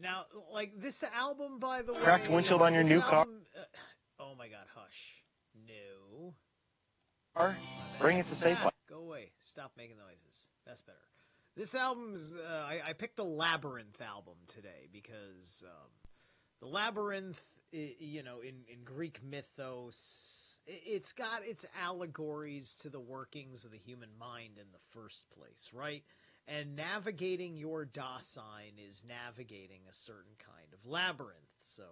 Now, like, this album, by the way... Cracked windshield on your new car? Oh my god, hush. No. Bring it to safe. Go away. Stop making noises. That's better. This album's... I picked the Labyrinth album today because the Labyrinth, you know, in Greek mythos, it's got its allegories to the workings of the human mind in the first place, right? And navigating your Dasein is navigating a certain kind of labyrinth. So,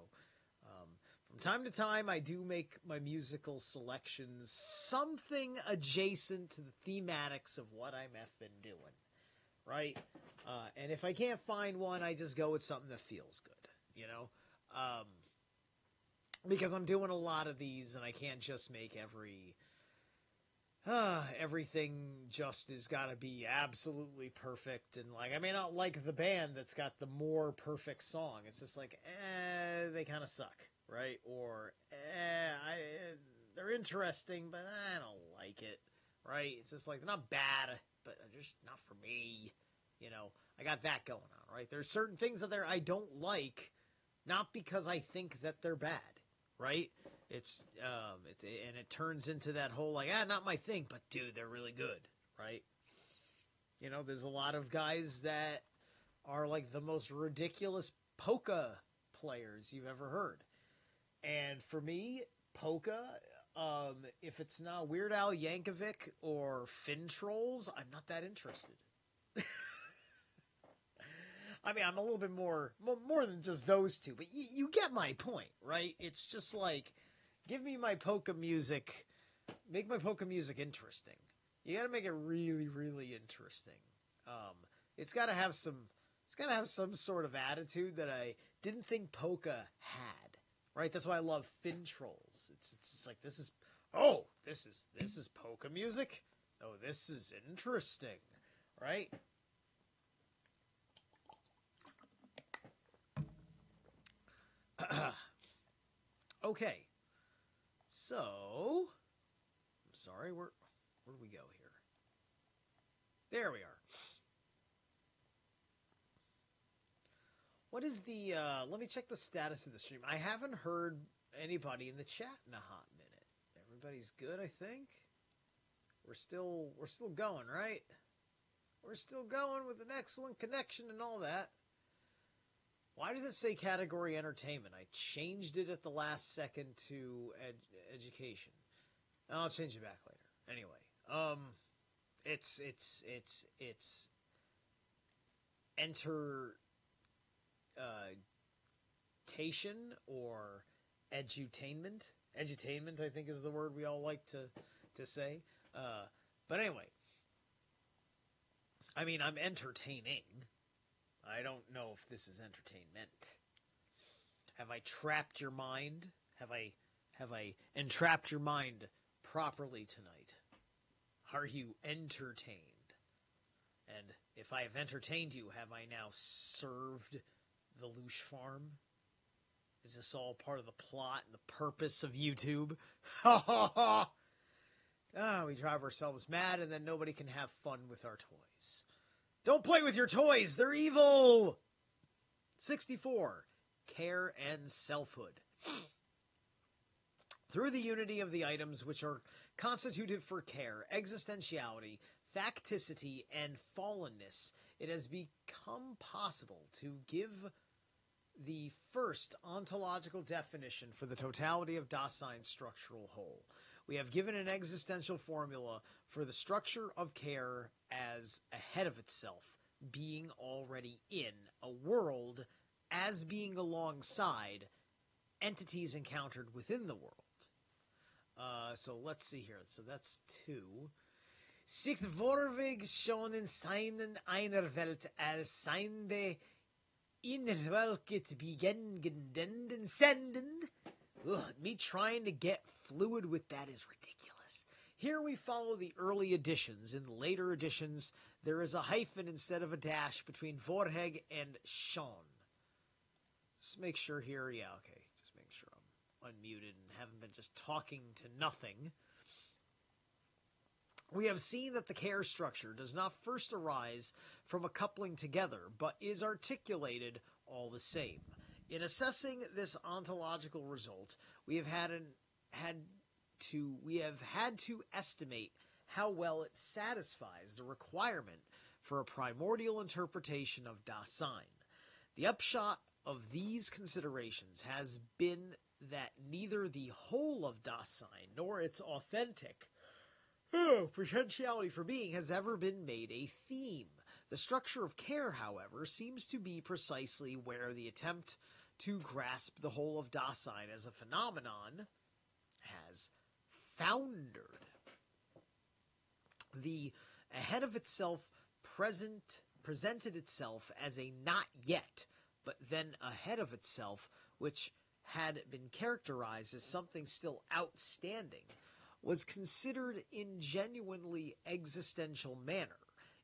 from time to time, I do make my musical selections something adjacent to the thematics of what I'm effing doing, right? And if I can't find one, I just go with something that feels good, you know? Because I'm doing a lot of these, and I can't just make everything just has got to be absolutely perfect. And, like, I may not like the band that's got the more perfect song. It's just like, they kind of suck, right? Or, they're interesting, but I don't like it, right? It's just like, they're not bad, but they're just not for me, you know? I got that going on, right? There's certain things that I don't like, not because I think that they're bad, right? It's and it turns into that whole, like, not my thing, but dude, they're really good, right? You know, there's a lot of guys that are like the most ridiculous polka players you've ever heard. And for me, polka, if it's not Weird Al Yankovic or Fin Trolls, I'm not that interested. I mean, I'm a little bit more than just those two, but you get my point, right? It's just like, give me my polka music, make my polka music interesting. You got to make it really, really interesting. It's got to have some sort of attitude that I didn't think polka had, right? That's why I love Fin Trolls. It's like, this is polka music. Oh, this is interesting, right? Okay, so I'm sorry, where do we go here? There we are. What is the? Let me check the status of the stream. I haven't heard anybody in the chat in a hot minute. Everybody's good, I think. We're still going, right? We're still going with an excellent connection and all that. Why does it say category entertainment? I changed it at the last second to education. I'll change it back later. Anyway, it's entertation or edutainment. Edutainment, I think, is the word we all like to say. But anyway, I mean, I'm entertaining. I don't know if this is entertainment. Have I trapped your mind? Have I entrapped your mind properly tonight? Are you entertained? And if I have entertained you, have I now served the Loosh Farm? Is this all part of the plot and the purpose of YouTube? We drive ourselves mad and then nobody can have fun with our toys. Don't play with your toys! They're evil! 64. Care and selfhood. Through the unity of the items which are constituted for care, existentiality, facticity, and fallenness, it has become possible to give the first ontological definition for the totality of Dasein's structural whole. We have given an existential formula for the structure of care as ahead of itself, being already in a world, as being alongside entities encountered within the world. So let's see here. So that's 2. Sich vorweg schon in seinen einer Welt als seinde innerwelket beginnenden senden. Me trying to get fluid with that is ridiculous. Here we follow the early editions. In later editions, there is a hyphen instead of a dash between Vorheg and Sean. Just make sure here, yeah, okay. Just make sure I'm unmuted and haven't been just talking to nothing. We have seen that the care structure does not first arise from a coupling together, but is articulated all the same. In assessing this ontological result, we have had to estimate how well it satisfies the requirement for a primordial interpretation of Dasein. The upshot of these considerations has been that neither the whole of Dasein nor its authentic potentiality for being has ever been made a theme. The structure of care, however, seems to be precisely where the attempt to grasp the whole of Dasein as a phenomenon has foundered. The ahead of itself presented itself as a not yet, but then ahead of itself, which had been characterized as something still outstanding, was considered in genuinely existential manner.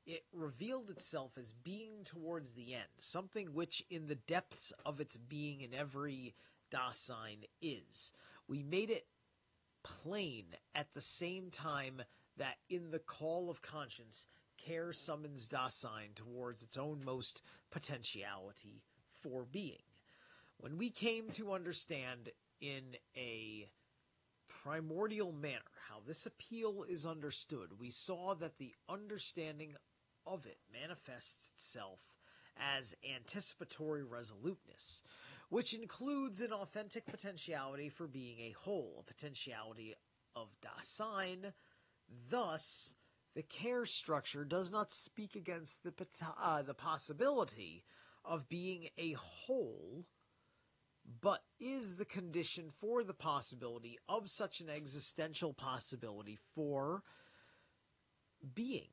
It revealed itself as being towards the end, something which in the depths of its being in every Dasein is. We made it plain at the same time that in the call of conscience, care summons Dasein towards its own most potentiality for being. When we came to understand in a primordial manner how this appeal is understood, we saw that the understanding of it manifests itself as anticipatory resoluteness, which includes an authentic potentiality for being a whole, a potentiality of Dasein. Thus, the care structure does not speak against the possibility of being a whole, but is the condition for the possibility of such an existential possibility for being.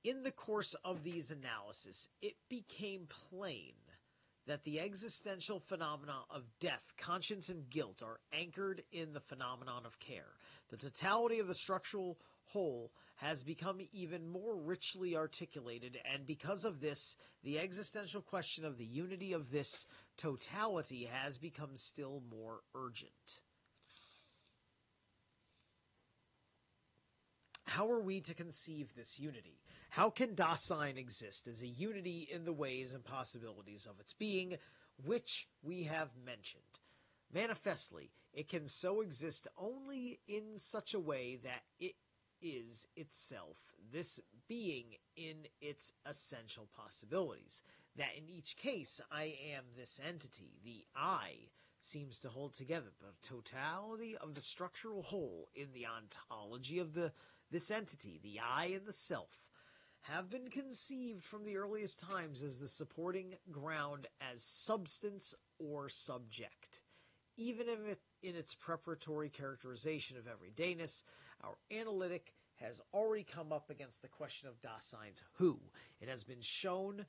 In the course of these analyses, it became plain that the existential phenomena of death, conscience, and guilt are anchored in the phenomenon of care. The totality of the structural whole has become even more richly articulated, and because of this, the existential question of the unity of this totality has become still more urgent. How are we to conceive this unity? How can Dasein exist as a unity in the ways and possibilities of its being, which we have mentioned? Manifestly, it can so exist only in such a way that it is itself, this being in its essential possibilities. That in each case, I am this entity. The I seems to hold together the totality of the structural whole in the ontology of this entity, the I and the self, have been conceived from the earliest times as the supporting ground as substance or subject. Even if in its preparatory characterization of everydayness, our analytic has already come up against the question of Dasein's who. It has been shown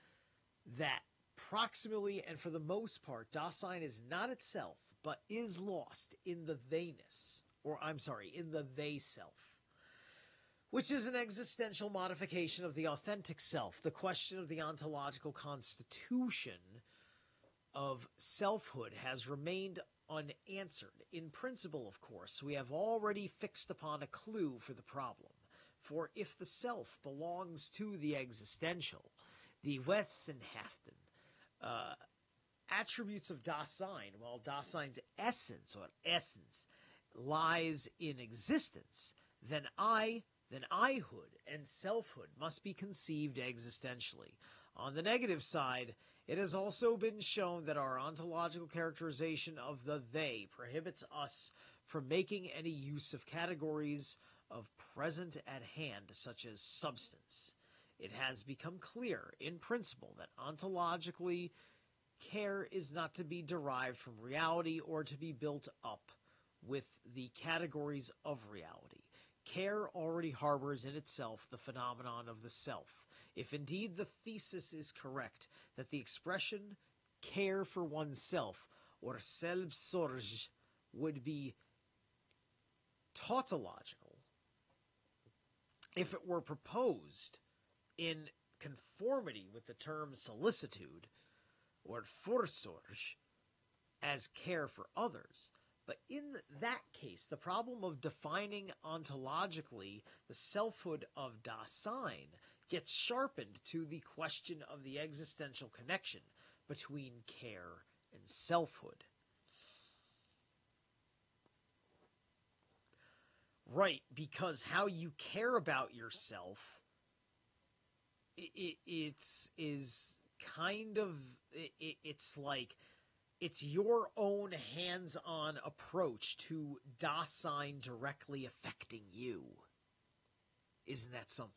that proximally and for the most part, Dasein is not itself, but is lost in the theyness, in the they self, which is an existential modification of the authentic self. The question of the ontological constitution of selfhood has remained unanswered. In principle, of course, we have already fixed upon a clue for the problem. For if the self belongs to the existential, the Wesenhaften, attributes of Dasein, while Dasein's essence lies in existence, then I-hood and selfhood must be conceived existentially. On the negative side, it has also been shown that our ontological characterization of the they prohibits us from making any use of categories of present at hand, such as substance. It has become clear, in principle, that ontologically, care is not to be derived from reality or to be built up with the categories of reality. Care already harbors in itself the phenomenon of the self. If indeed the thesis is correct that the expression care for oneself, or Selbstsorge, would be tautological, if it were proposed in conformity with the term solicitude, or Vorsorge, as care for others, But in that case, the problem of defining ontologically the selfhood of Dasein gets sharpened to the question of the existential connection between care and selfhood. Right, because how you care about yourself it's like it's your own hands-on approach to Dasein directly affecting you. Isn't that something?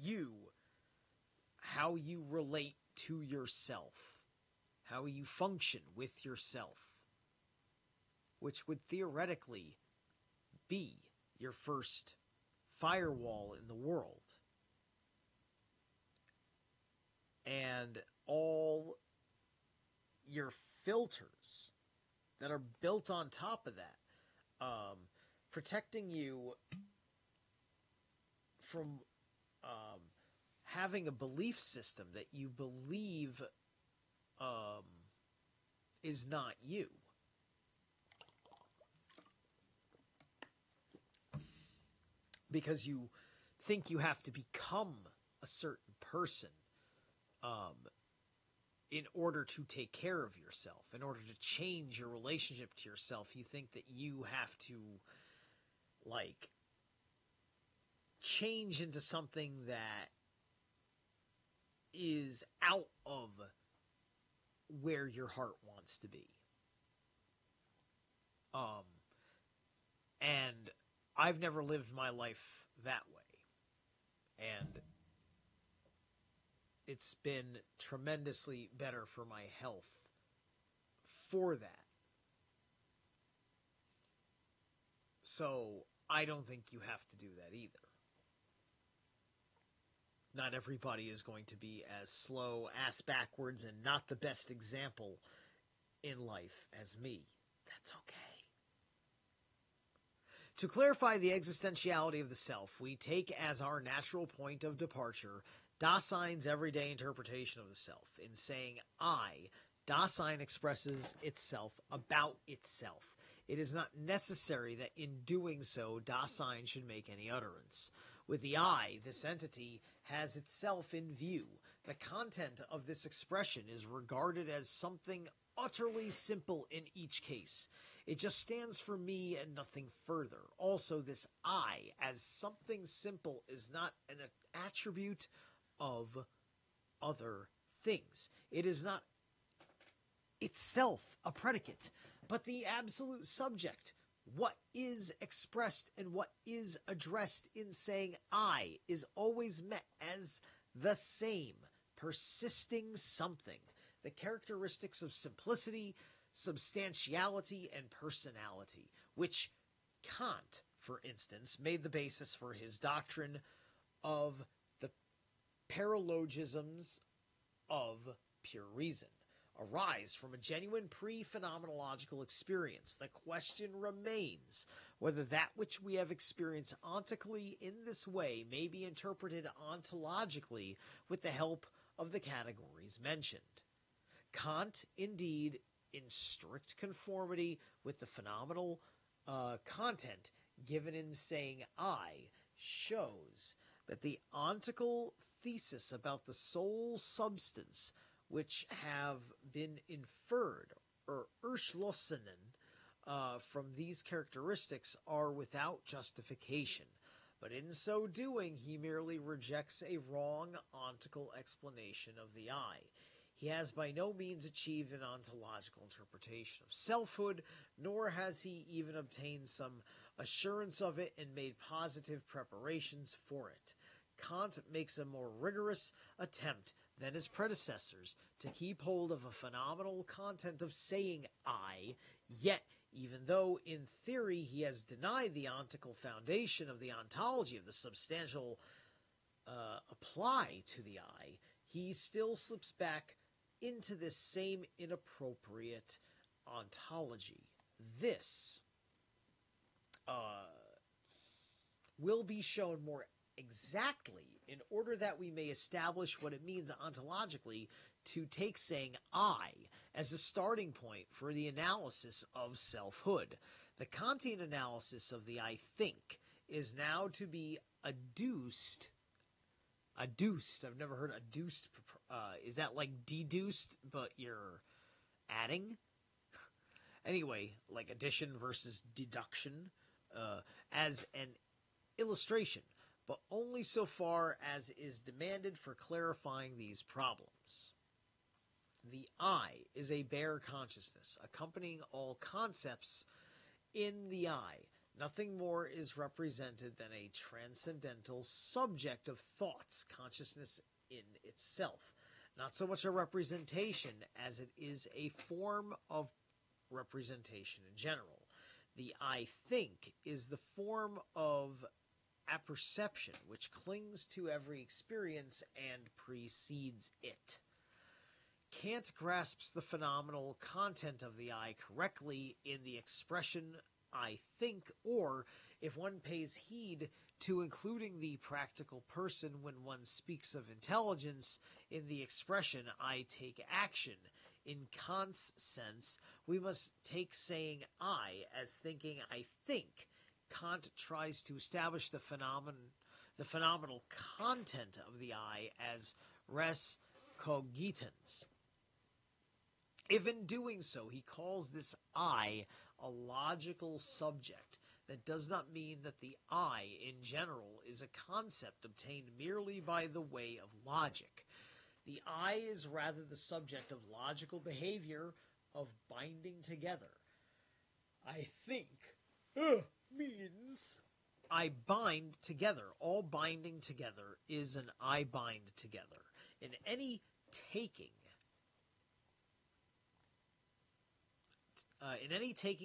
You, how you relate to yourself, how you function with yourself, which would theoretically be your first firewall in the world. And all your filters that are built on top of that, protecting you from having a belief system that you believe is not you. Because you think you have to become a certain person in order to take care of yourself, in order to change your relationship to yourself. You think that you have to, like, change into something that is out of where your heart wants to be. And I've never lived my life that way. And it's been tremendously better for my health for that. So I don't think you have to do that either. Not everybody is going to be as slow, ass backwards, and not the best example in life as me. That's okay. To clarify the existentiality of the self, we take as our natural point of departure Dasein's everyday interpretation of the self. In saying I, Dasein expresses itself about itself. It is not necessary that in doing so, Dasein should make any utterance. With the I, this entity has itself in view. The content of this expression is regarded as something utterly simple in each case. It just stands for me and nothing further. Also, this I, as something simple, is not an attribute of other things. It is not itself a predicate, but the absolute subject. What is expressed and what is addressed in saying I is always met as the same, persisting something. The characteristics of simplicity, substantiality, and personality, which Kant, for instance, made the basis for his doctrine of the paralogisms of pure reason, arise from a genuine pre-phenomenological experience. The question remains whether that which we have experienced ontically in this way may be interpreted ontologically with the help of the categories mentioned. Kant, indeed, in strict conformity with the phenomenal content given in saying I, shows that the ontical thesis about the soul substance which have been inferred or erschlossen from these characteristics are without justification. But in so doing, he merely rejects a wrong ontical explanation of the I. He has by no means achieved an ontological interpretation of selfhood, nor has he even obtained some assurance of it and made positive preparations for it. Kant makes a more rigorous attempt than his predecessors to keep hold of a phenomenal content of saying I, yet, even though in theory he has denied the ontical foundation of the ontology of the substantial apply to the I, he still slips back into this same inappropriate ontology. This will be shown more exactly in order that we may establish what it means ontologically to take saying I as a starting point for the analysis of selfhood. The Kantian analysis of the I think is now to be adduced. Adduced. I've never heard adduced. Is that like deduced, but you're adding? Anyway, like addition versus deduction, as an illustration, but only so far as is demanded for clarifying these problems. The I is a bare consciousness, accompanying all concepts in the I. Nothing more is represented than a transcendental subject of thoughts, consciousness in itself. Not so much a representation as it is a form of representation in general. The I think is the form of apperception which clings to every experience and precedes it. Kant grasps the phenomenal content of the I correctly in the expression I think, or, if one pays heed to including the practical person when one speaks of intelligence, in the expression I take action. In Kant's sense, we must take saying I as thinking I think. Kant tries to establish the phenomenal content of the I as res cogitans. If in doing so he calls this I a logical subject, that does not mean that the I in general is a concept obtained merely by the way of logic. The I is rather the subject of logical behavior, of binding together. I think means I bind together. All binding together is an I bind together. In any taking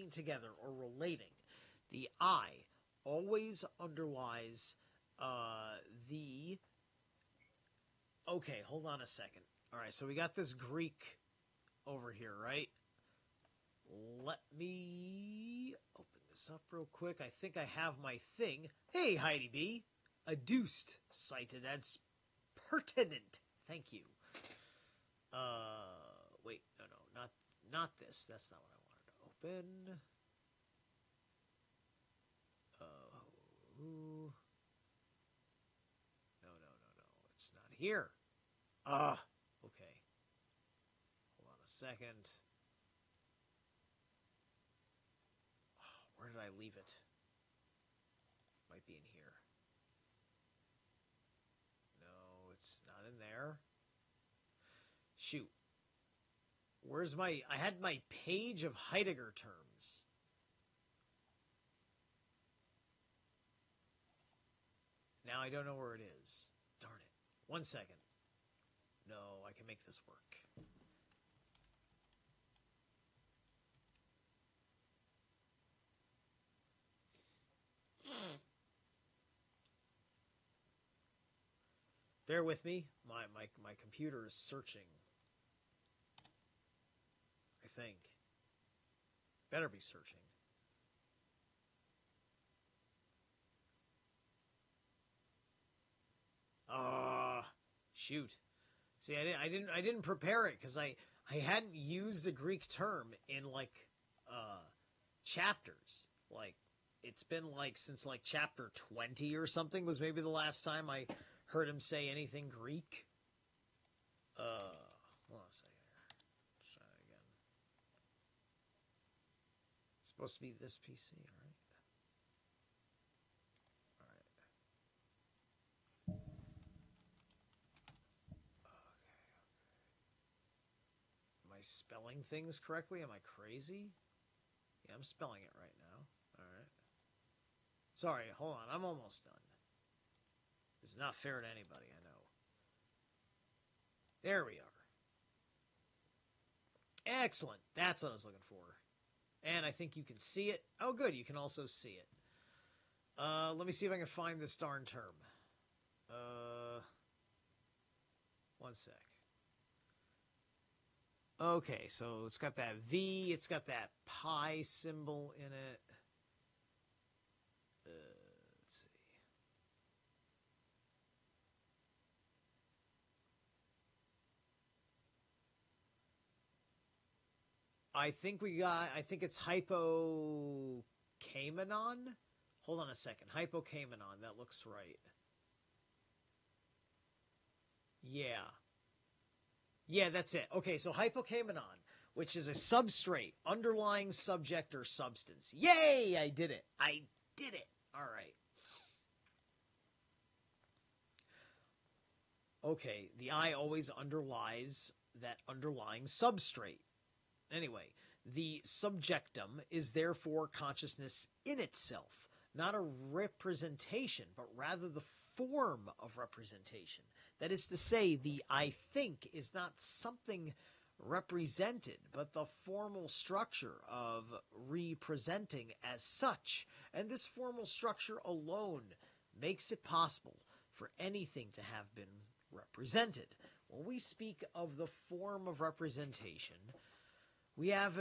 together or relating, the I always underlies the... Okay, hold on a second. All right, so we got this Greek over here, right? Let me open this up real quick. I think I have my thing. Hey, Heidi B. Adduced, cited as pertinent. Thank you. Wait, no, not this. That's not what I wanted to open. No. It's not here. Okay. Hold on a second. Where did I leave it? Might be in here. No, it's not in there. Shoot. Where's my... I had my page of Heidegger terms. Now I don't know where it is. Darn it. 1 second. No, I can make this work. Bear with me. My computer is searching. I think. Better be searching. Shoot. See, I didn't prepare it because I hadn't used a Greek term in like chapters. Like it's been like since like chapter 20 or something was maybe the last time I heard him say anything Greek. Hold on a second here. Let's try it again. It's supposed to be this PC, right? Spelling things correctly? Am I crazy? Yeah, I'm spelling it right now. All right. Sorry, hold on. I'm almost done. This is not fair to anybody, I know. There we are. Excellent. That's what I was looking for. And I think you can see it. Oh, good. You can also see it. Let me see if I can find this darn term. 1 sec. Okay, so it's got that V, it's got that pi symbol in it. Let's see. I think it's hypokamenon. Hold on a second. Hypokamenon. That looks right. Yeah. Yeah, that's it. Okay, so hypokamenon, which is a substrate, underlying subject or substance. Yay! I did it. All right. Okay, the I always underlies that underlying substrate. Anyway, the subjectum is therefore consciousness in itself, not a representation, but rather the form of representation. That is to say, the I think is not something represented, but the formal structure of representing as such. And this formal structure alone makes it possible for anything to have been represented. When we speak of the form of representation, we have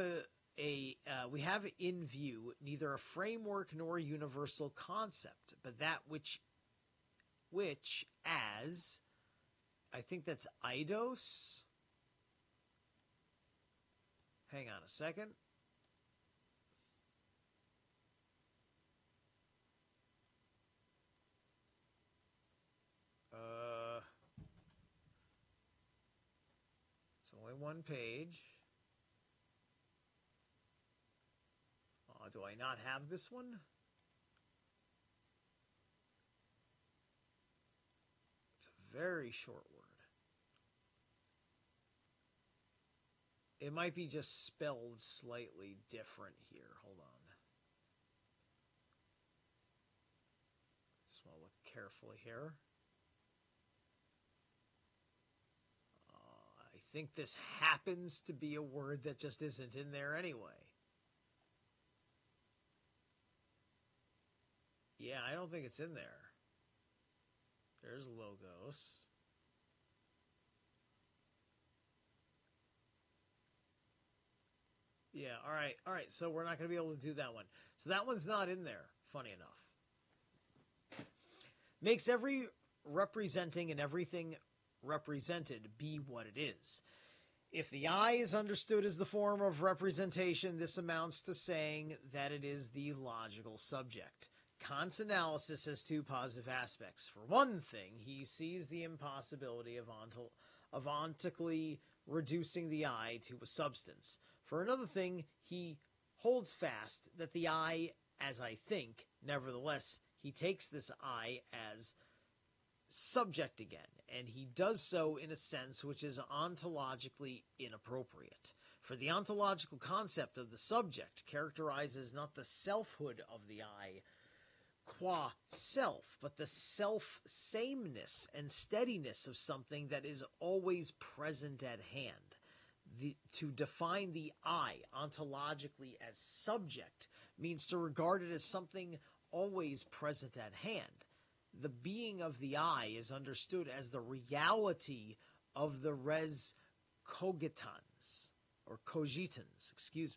in view neither a framework nor a universal concept, but that which as I think that's eidos. Hang on a second. It's only one page. Do I not have this one? It's a very short word. It might be just spelled slightly different here. Hold on. Just want to look carefully here. I think this happens to be a word that just isn't in there anyway. Yeah, I don't think it's in there. There's logos. Yeah, all right. So we're not going to be able to do that one. So that one's not in there, funny enough. Makes every representing and everything represented be what it is. If the I is understood as the form of representation, this amounts to saying that it is the logical subject. Kant's analysis has two positive aspects. For one thing, he sees the impossibility of ontically reducing the I to a substance. For another thing, he holds fast that the I, as I think, nevertheless, he takes this I as subject again, and he does so in a sense which is ontologically inappropriate. For the ontological concept of the subject characterizes not the selfhood of the I qua self, but the self-sameness and steadiness of something that is always present at hand. To define the I ontologically as subject means to regard it as something always present at hand. The being of the I is understood as the reality of the res cogitans, or cogitans, excuse me.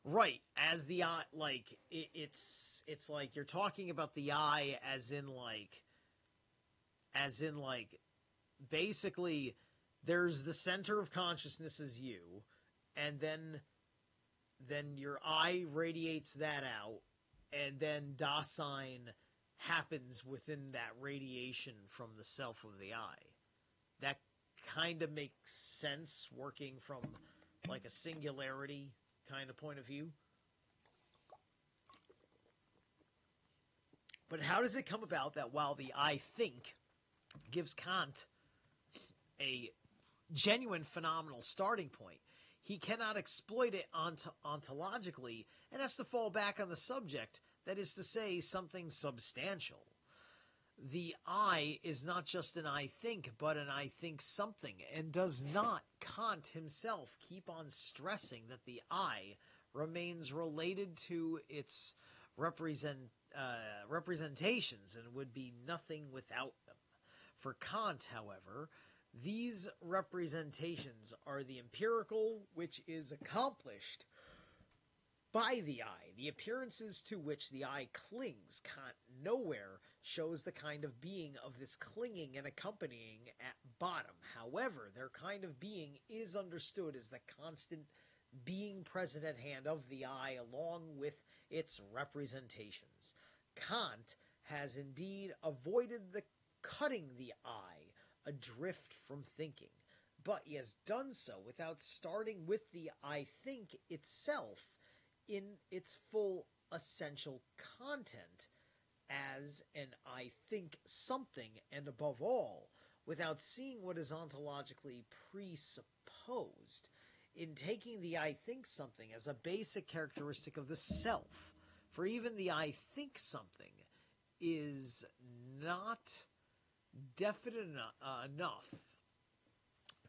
Right, as the I, like, it's like you're talking about the I as in basically there's the center of consciousness as you, and then your I radiates that out, and then Dasein happens within that radiation from the self of the I. That kind of makes sense working from like a singularity kind of point of view. But how does it come about that while the I think gives Kant a genuine phenomenal starting point, he cannot exploit it ontologically and has to fall back on the subject, that is to say, something substantial? The I is not just an I think, but an I think something, and does not Kant himself keep on stressing that the I remains related to its representations and would be nothing without them? For Kant, however, these representations are the empirical which is accomplished by the eye. The appearances to which the eye clings, Kant nowhere shows the kind of being of this clinging and accompanying at bottom. However, their kind of being is understood as the constant being present at hand of the eye along with its representations. Kant has indeed avoided the cutting the eye adrift from thinking, but he has done so without starting with the I think itself in its full essential content as an I think something, and above all, without seeing what is ontologically presupposed in taking the I think something as a basic characteristic of the self. For even the I think something is not definite enough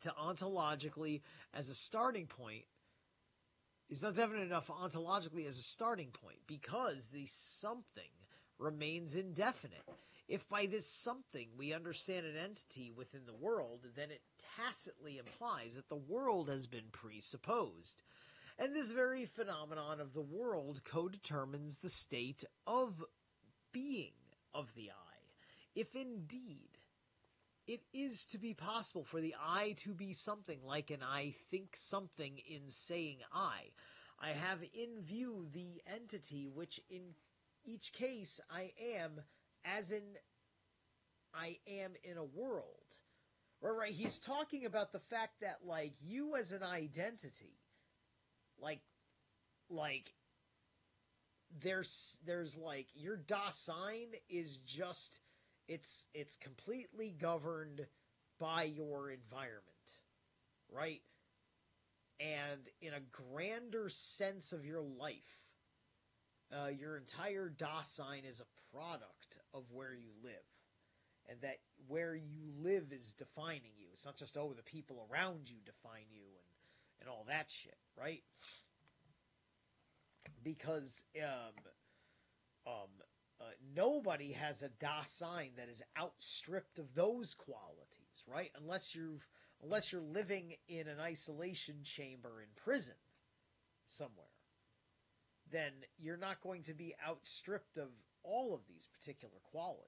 to ontologically as a starting point, is not definite enough ontologically as a starting point, because the something remains indefinite. If by this something we understand an entity within the world, then it tacitly implies that the world has been presupposed. And this very phenomenon of the world co-determines the state of being of the I. If indeed it is to be possible for the I to be something like an I think something in saying I have in view the entity which in each case I am as in I am in a world. Right? He's talking about the fact that, like, you as an identity, like there's like your Dasein is just it's completely governed by your environment, right? And in a grander sense of your life, your entire Dasein is a product of where you live. And that where you live is defining you. It's not just, the people around you define you and all that shit, right? Because nobody has a Dasein that is outstripped of those qualities, right? Unless you're living in an isolation chamber in prison somewhere, then you're not going to be outstripped of all of these particular qualities.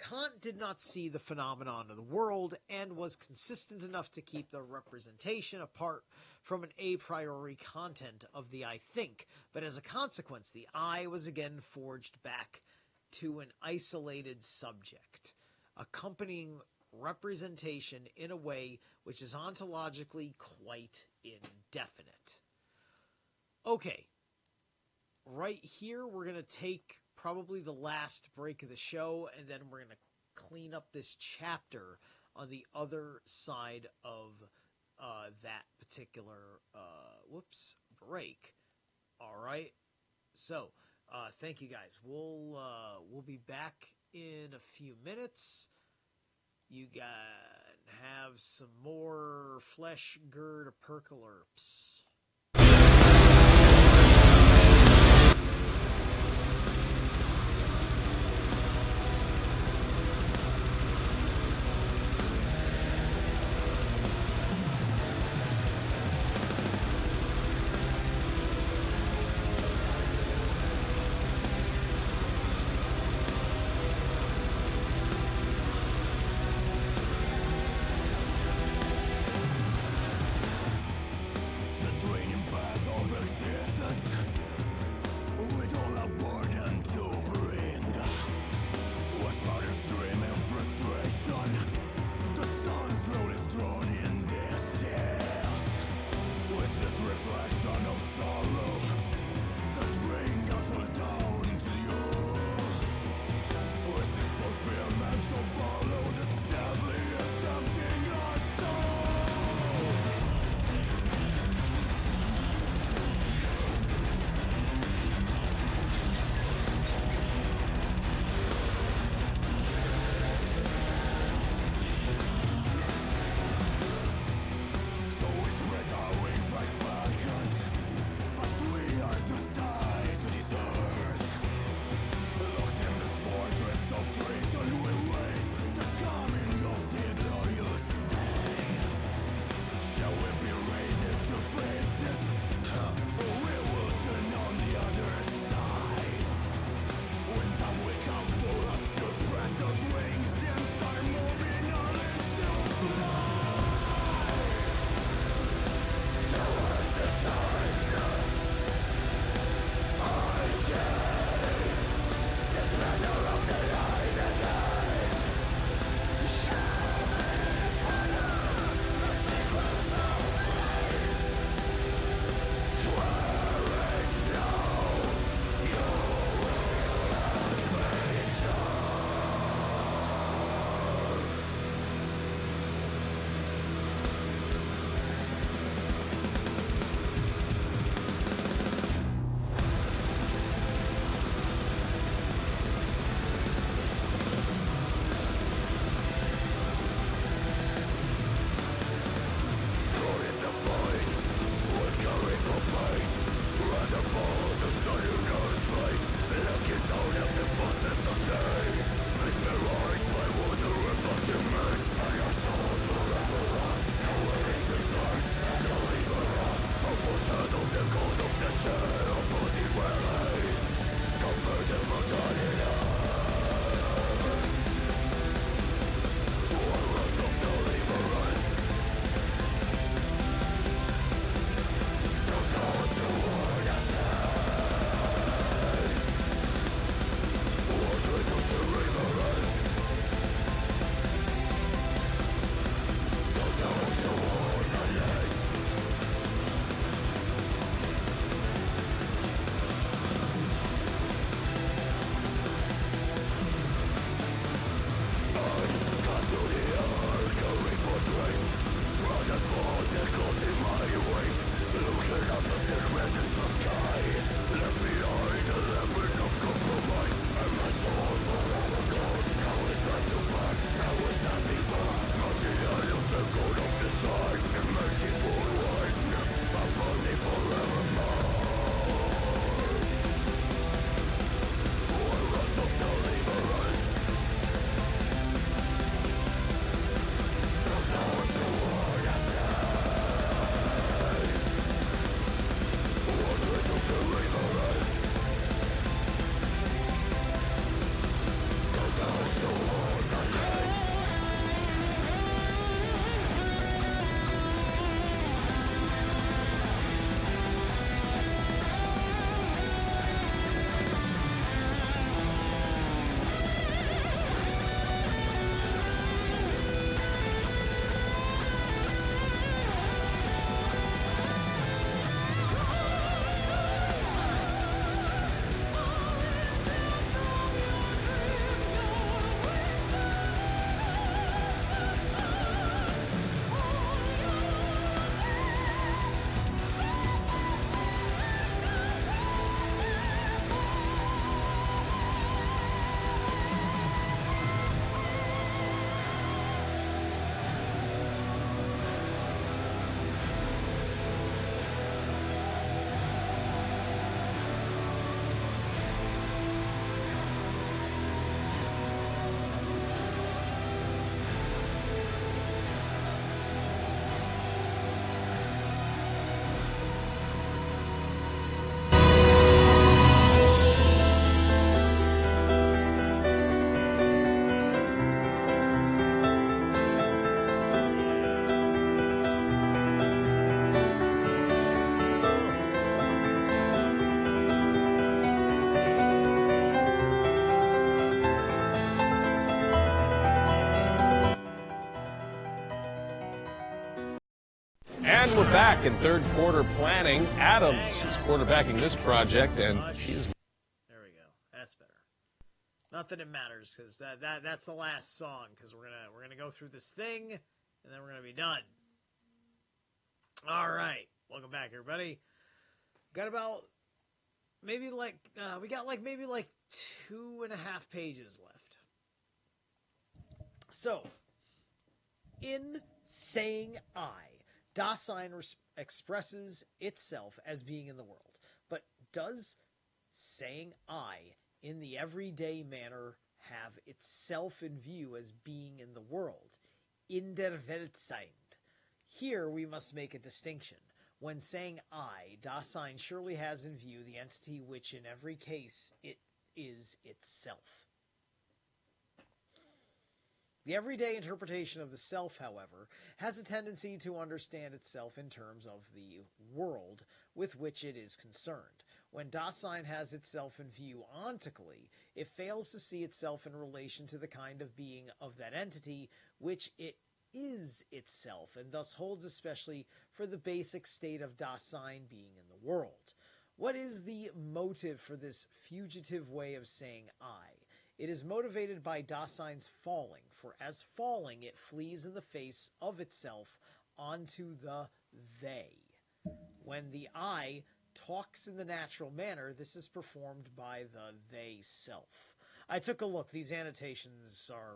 Kant did not see the phenomenon of the world and was consistent enough to keep the representation apart from an a priori content of the I think, but as a consequence, the I was again forged back to an isolated subject, accompanying representation in a way which is ontologically quite indefinite. Okay, right here we're going to take probably the last break of the show, and then we're going to clean up this chapter on the other side of that particular break. All right. So, thank you guys. We'll be back in a few minutes. You guys have some more flesh gird apocalypse. back in third quarter planning. Adams is quarterbacking this project, and she is. There we go. That's better. Not that it matters, because that's the last song. Because we're gonna go through this thing, and then we're gonna be done. All right, welcome back, everybody. Got about maybe like 2.5 pages left. So, in saying I, Dasein expresses itself as being in the world. But does saying I in the everyday manner have itself in view as being in the world? In der Welt sein. Here we must make a distinction. When saying I, Dasein surely has in view the entity which in every case it is itself. The everyday interpretation of the self, however, has a tendency to understand itself in terms of the world with which it is concerned. When Dasein has itself in view ontically, it fails to see itself in relation to the kind of being of that entity which it is itself, and thus holds especially for the basic state of Dasein being in the world. What is the motive for this fugitive way of saying I? It is motivated by Dasein's falling, for as falling it flees in the face of itself onto the they. When the I talks in the natural manner, this is performed by the they self. I took a look. These annotations are,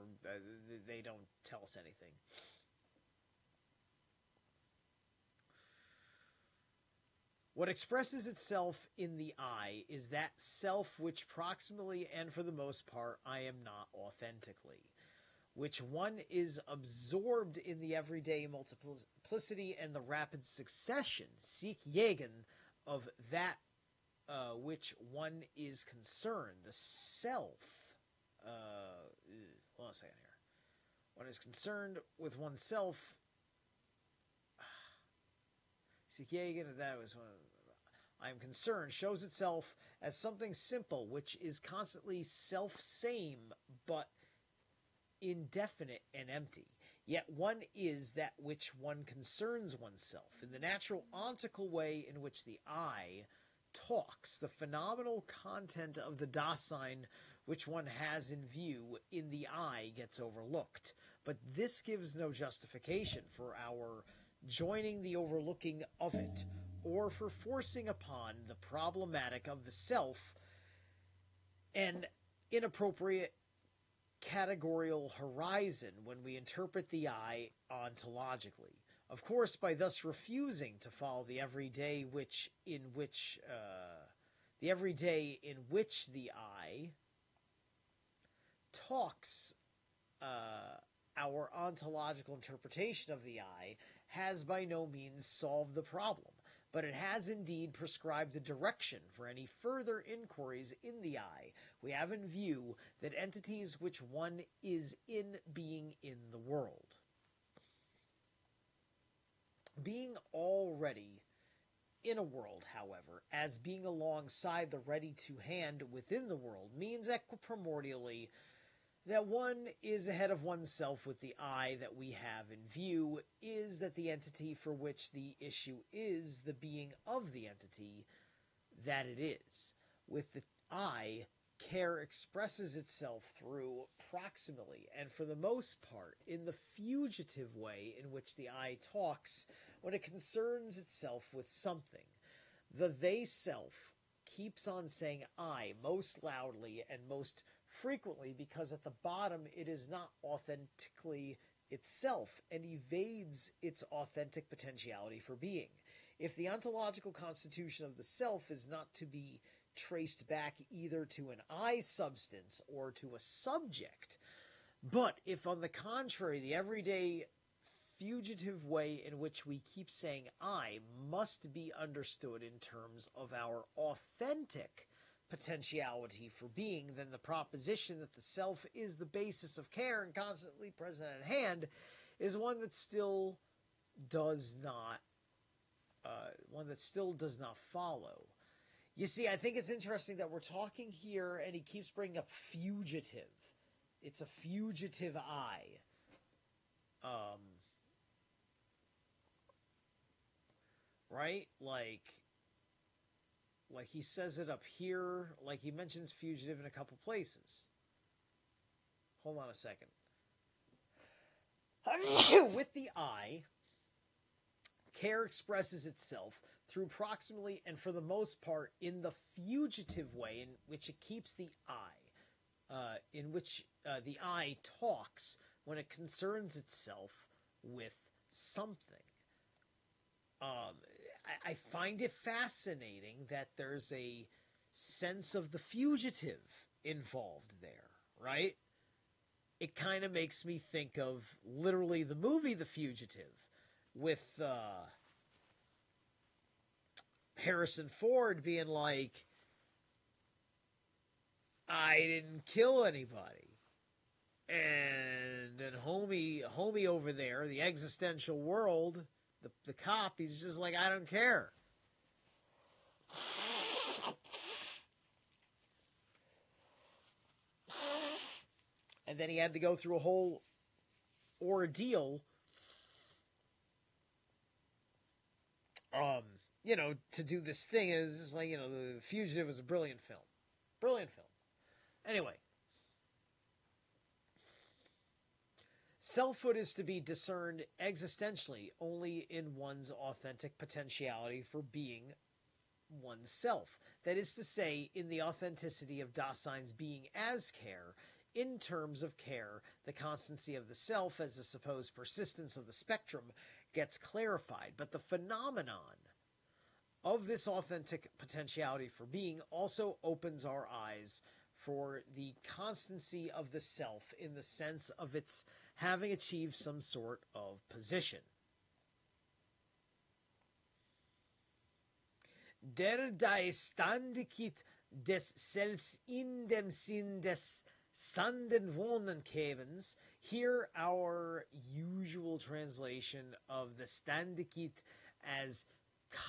they don't tell us anything. What expresses itself in the I is that self which proximally and for the most part I am not authentically, which one is absorbed in the everyday multiplicity and the rapid succession, sich Jägen, of that which one is concerned, the self. Hold on a second here. One is concerned with oneself. Sich Jägen, that was one. I am concerned, shows itself as something simple, which is constantly self-same, but indefinite and empty. Yet one is that which one concerns oneself. In the natural ontical way in which the I talks, the phenomenal content of the Dasein which one has in view in the I gets overlooked. But this gives no justification for our joining the overlooking of it, or for forcing upon the problematic of the self an inappropriate categorial horizon when we interpret the I ontologically. Of course, by thus refusing to follow the everyday in which the I talks, our ontological interpretation of the I has by no means solved the problem, but it has indeed prescribed the direction for any further inquiries in the I. We have in view that entities which one is in being in the world. Being already in a world, however, as being alongside the ready-to-hand within the world, means equiprimordially that one is ahead of oneself with the I that we have in view, is that the entity for which the issue is the being of the entity that it is. With the I, care expresses itself through proximally, and for the most part, in the fugitive way in which the I talks when it concerns itself with something. The they self keeps on saying I most loudly and most frequently because at the bottom it is not authentically itself and evades its authentic potentiality for being. If the ontological constitution of the self is not to be traced back either to an I substance or to a subject, but if on the contrary the everyday fugitive way in which we keep saying I must be understood in terms of our authentic potentiality for being, then the proposition that the self is the basis of care and constantly present at hand is one that still does not follow. You see, I think it's interesting that we're talking here, and he keeps bringing up fugitive. It's a fugitive I. right? Like he says it up here, like he mentions fugitive in a couple places. Hold on a second. With the I, care expresses itself through proximally and for the most part in the fugitive way in which it keeps the I, in which the I talks when it concerns itself with something. I find it fascinating that there's a sense of the fugitive involved there, right? It kind of makes me think of literally the movie The Fugitive with Harrison Ford being like, I didn't kill anybody. And then homie over there, the existential world, the cop, he's just like, I don't care. And then he had to go through a whole ordeal, to do this thing. It's just like, The Fugitive was a brilliant film. Brilliant film. Anyway. Selfhood is to be discerned existentially only in one's authentic potentiality for being oneself. That is to say, in the authenticity of Dasein's being as care, in terms of care, the constancy of the self as the supposed persistence of the spectrum gets clarified. But the phenomenon of this authentic potentiality for being also opens our eyes for the constancy of the self in the sense of its having achieved some sort of position. Der Standigkeit des Selbst in dem Sinn des Sanden Wohnenkevens. Here our usual translation of the Standigkeit as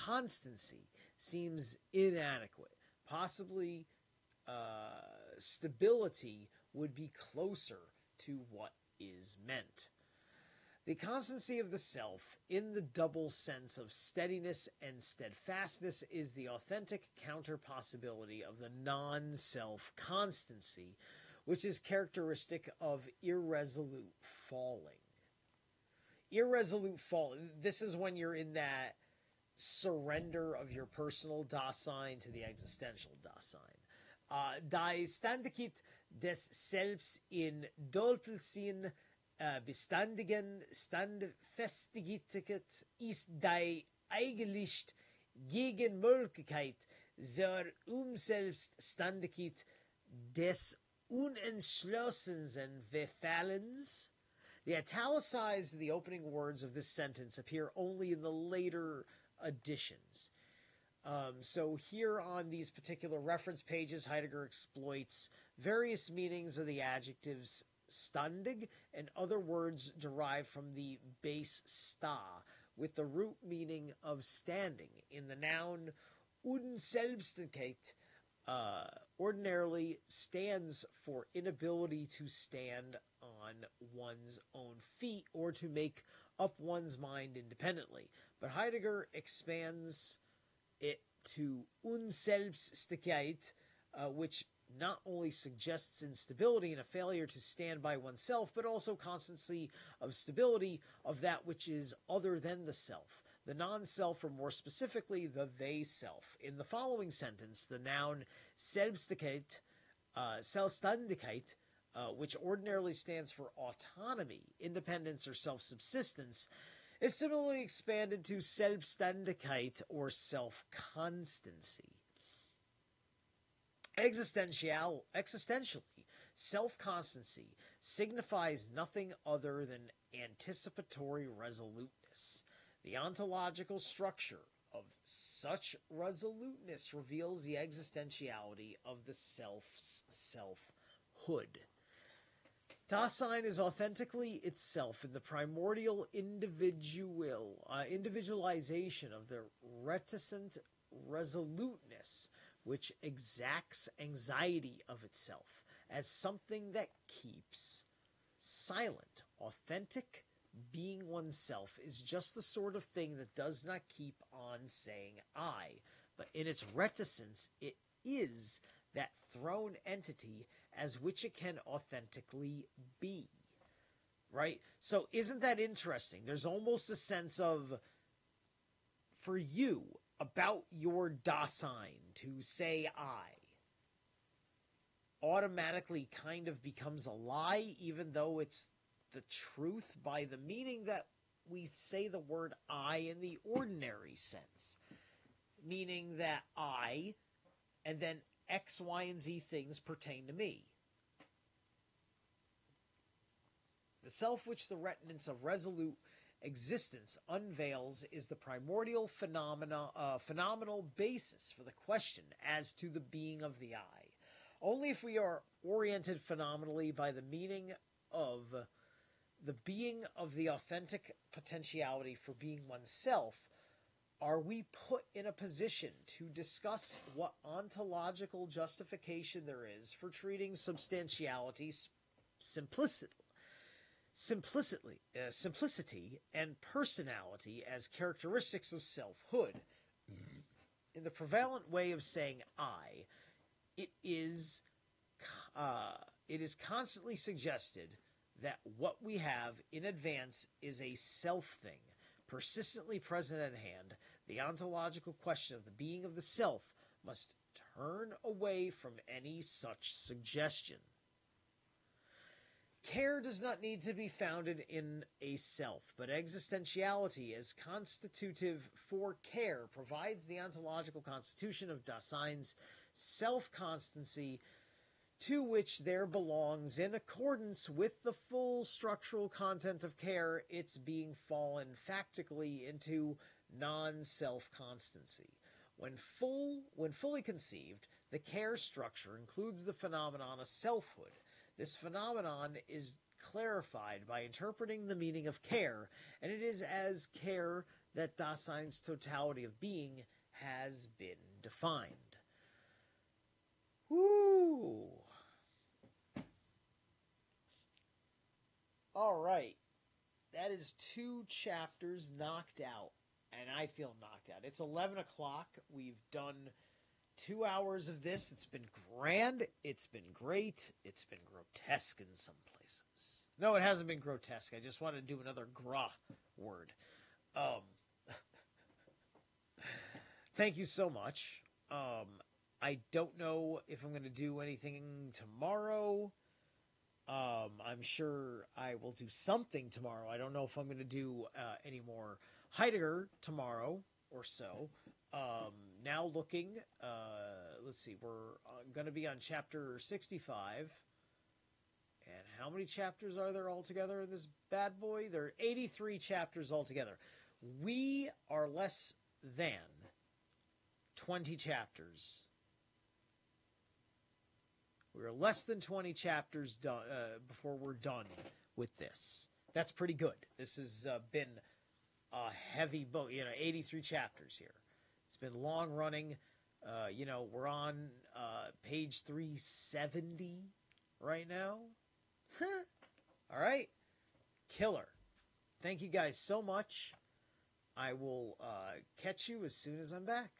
constancy seems inadequate. Possibly stability would be closer to what is meant. The constancy of the self, in the double sense of steadiness and steadfastness, is the authentic counter possibility of the non-self constancy, which is characteristic of irresolute falling. Irresolute falling, this is when you're in that surrender of your personal Dasein to the existential Dasein. Die Standigkeit des Selbst in Doppelsinn beständigen Standfestigkeit ist die eigentlich Gegenmöglichkeit zur Selbstständigkeit des unentschlossenen Befallens. The italicized, the opening words of this sentence appear only in the later editions. So here on these particular reference pages, Heidegger exploits various meanings of the adjectives ständig and other words derived from the base sta, with the root meaning of standing. In the noun Unselbstständigkeit, ordinarily stands for inability to stand on one's own feet or to make up one's mind independently. But Heidegger expands it to Unselbstständigkeit, which not only suggests instability and a failure to stand by oneself, but also constancy of stability of that which is other than the self, the non-self, or more specifically, the they-self. In the following sentence, the noun Selbstständigkeit, which ordinarily stands for autonomy, independence, or self-subsistence, is similarly expanded to Selbstständigkeit, or self-constancy. Existentially, self-constancy signifies nothing other than anticipatory resoluteness. The ontological structure of such resoluteness reveals the existentiality of the self's selfhood. Dasein is authentically itself in the primordial individualization of the reticent resoluteness which exacts anxiety of itself as something that keeps silent. Authentic being oneself is just the sort of thing that does not keep on saying I, but in its reticence it is that thrown entity as which it can authentically be. Right? So isn't that interesting? There's almost a sense of, for you, about your Dasein, to say I automatically kind of becomes a lie, even though it's the truth, by the meaning that we say the word I in the ordinary sense. Meaning that I, and then X, Y, and Z things pertain to me. The self which the reticence of resolute existence unveils is the primordial phenomenal basis for the question as to the being of the I. Only if we are oriented phenomenally by the meaning of the being of the authentic potentiality for being oneself are we put in a position to discuss what ontological justification there is for treating substantiality, simplicity, and personality as characteristics of selfhood. In the prevalent way of saying I, it is constantly suggested that what we have in advance is a self thing, persistently present at hand. The ontological question of the being of the self must turn away from any such suggestion. Care does not need to be founded in a self, but existentiality as constitutive for care provides the ontological constitution of Dasein's self-constancy, to which there belongs, in accordance with the full structural content of care, its being fallen factically into non-self-constancy. When fully conceived, the care structure includes the phenomenon of selfhood. This phenomenon is clarified by interpreting the meaning of care, and it is as care that Dasein's totality of being has been defined. Woo! All right. That is 2 chapters knocked out, and I feel knocked out. It's 11 o'clock. We've done 2 hours of this. It's been grand. It's been great. It's been grotesque in some places. No, it hasn't been grotesque. I just want to do another gra word. Thank you so much. I don't know if I'm going to do anything tomorrow. I'm sure I will do something tomorrow. I don't know if I'm going to do any more Heidegger tomorrow or so. Now looking, let's see, we're going to be on chapter 65. And how many chapters are there altogether in this bad boy? There are 83 chapters altogether. We are less than 20 chapters. We're less than 20 chapters done before we're done with this. That's pretty good. This has been a heavy book, 83 chapters here. It's been long running. We're on page 370 right now. All right. Killer. Thank you guys so much. I will catch you as soon as I'm back.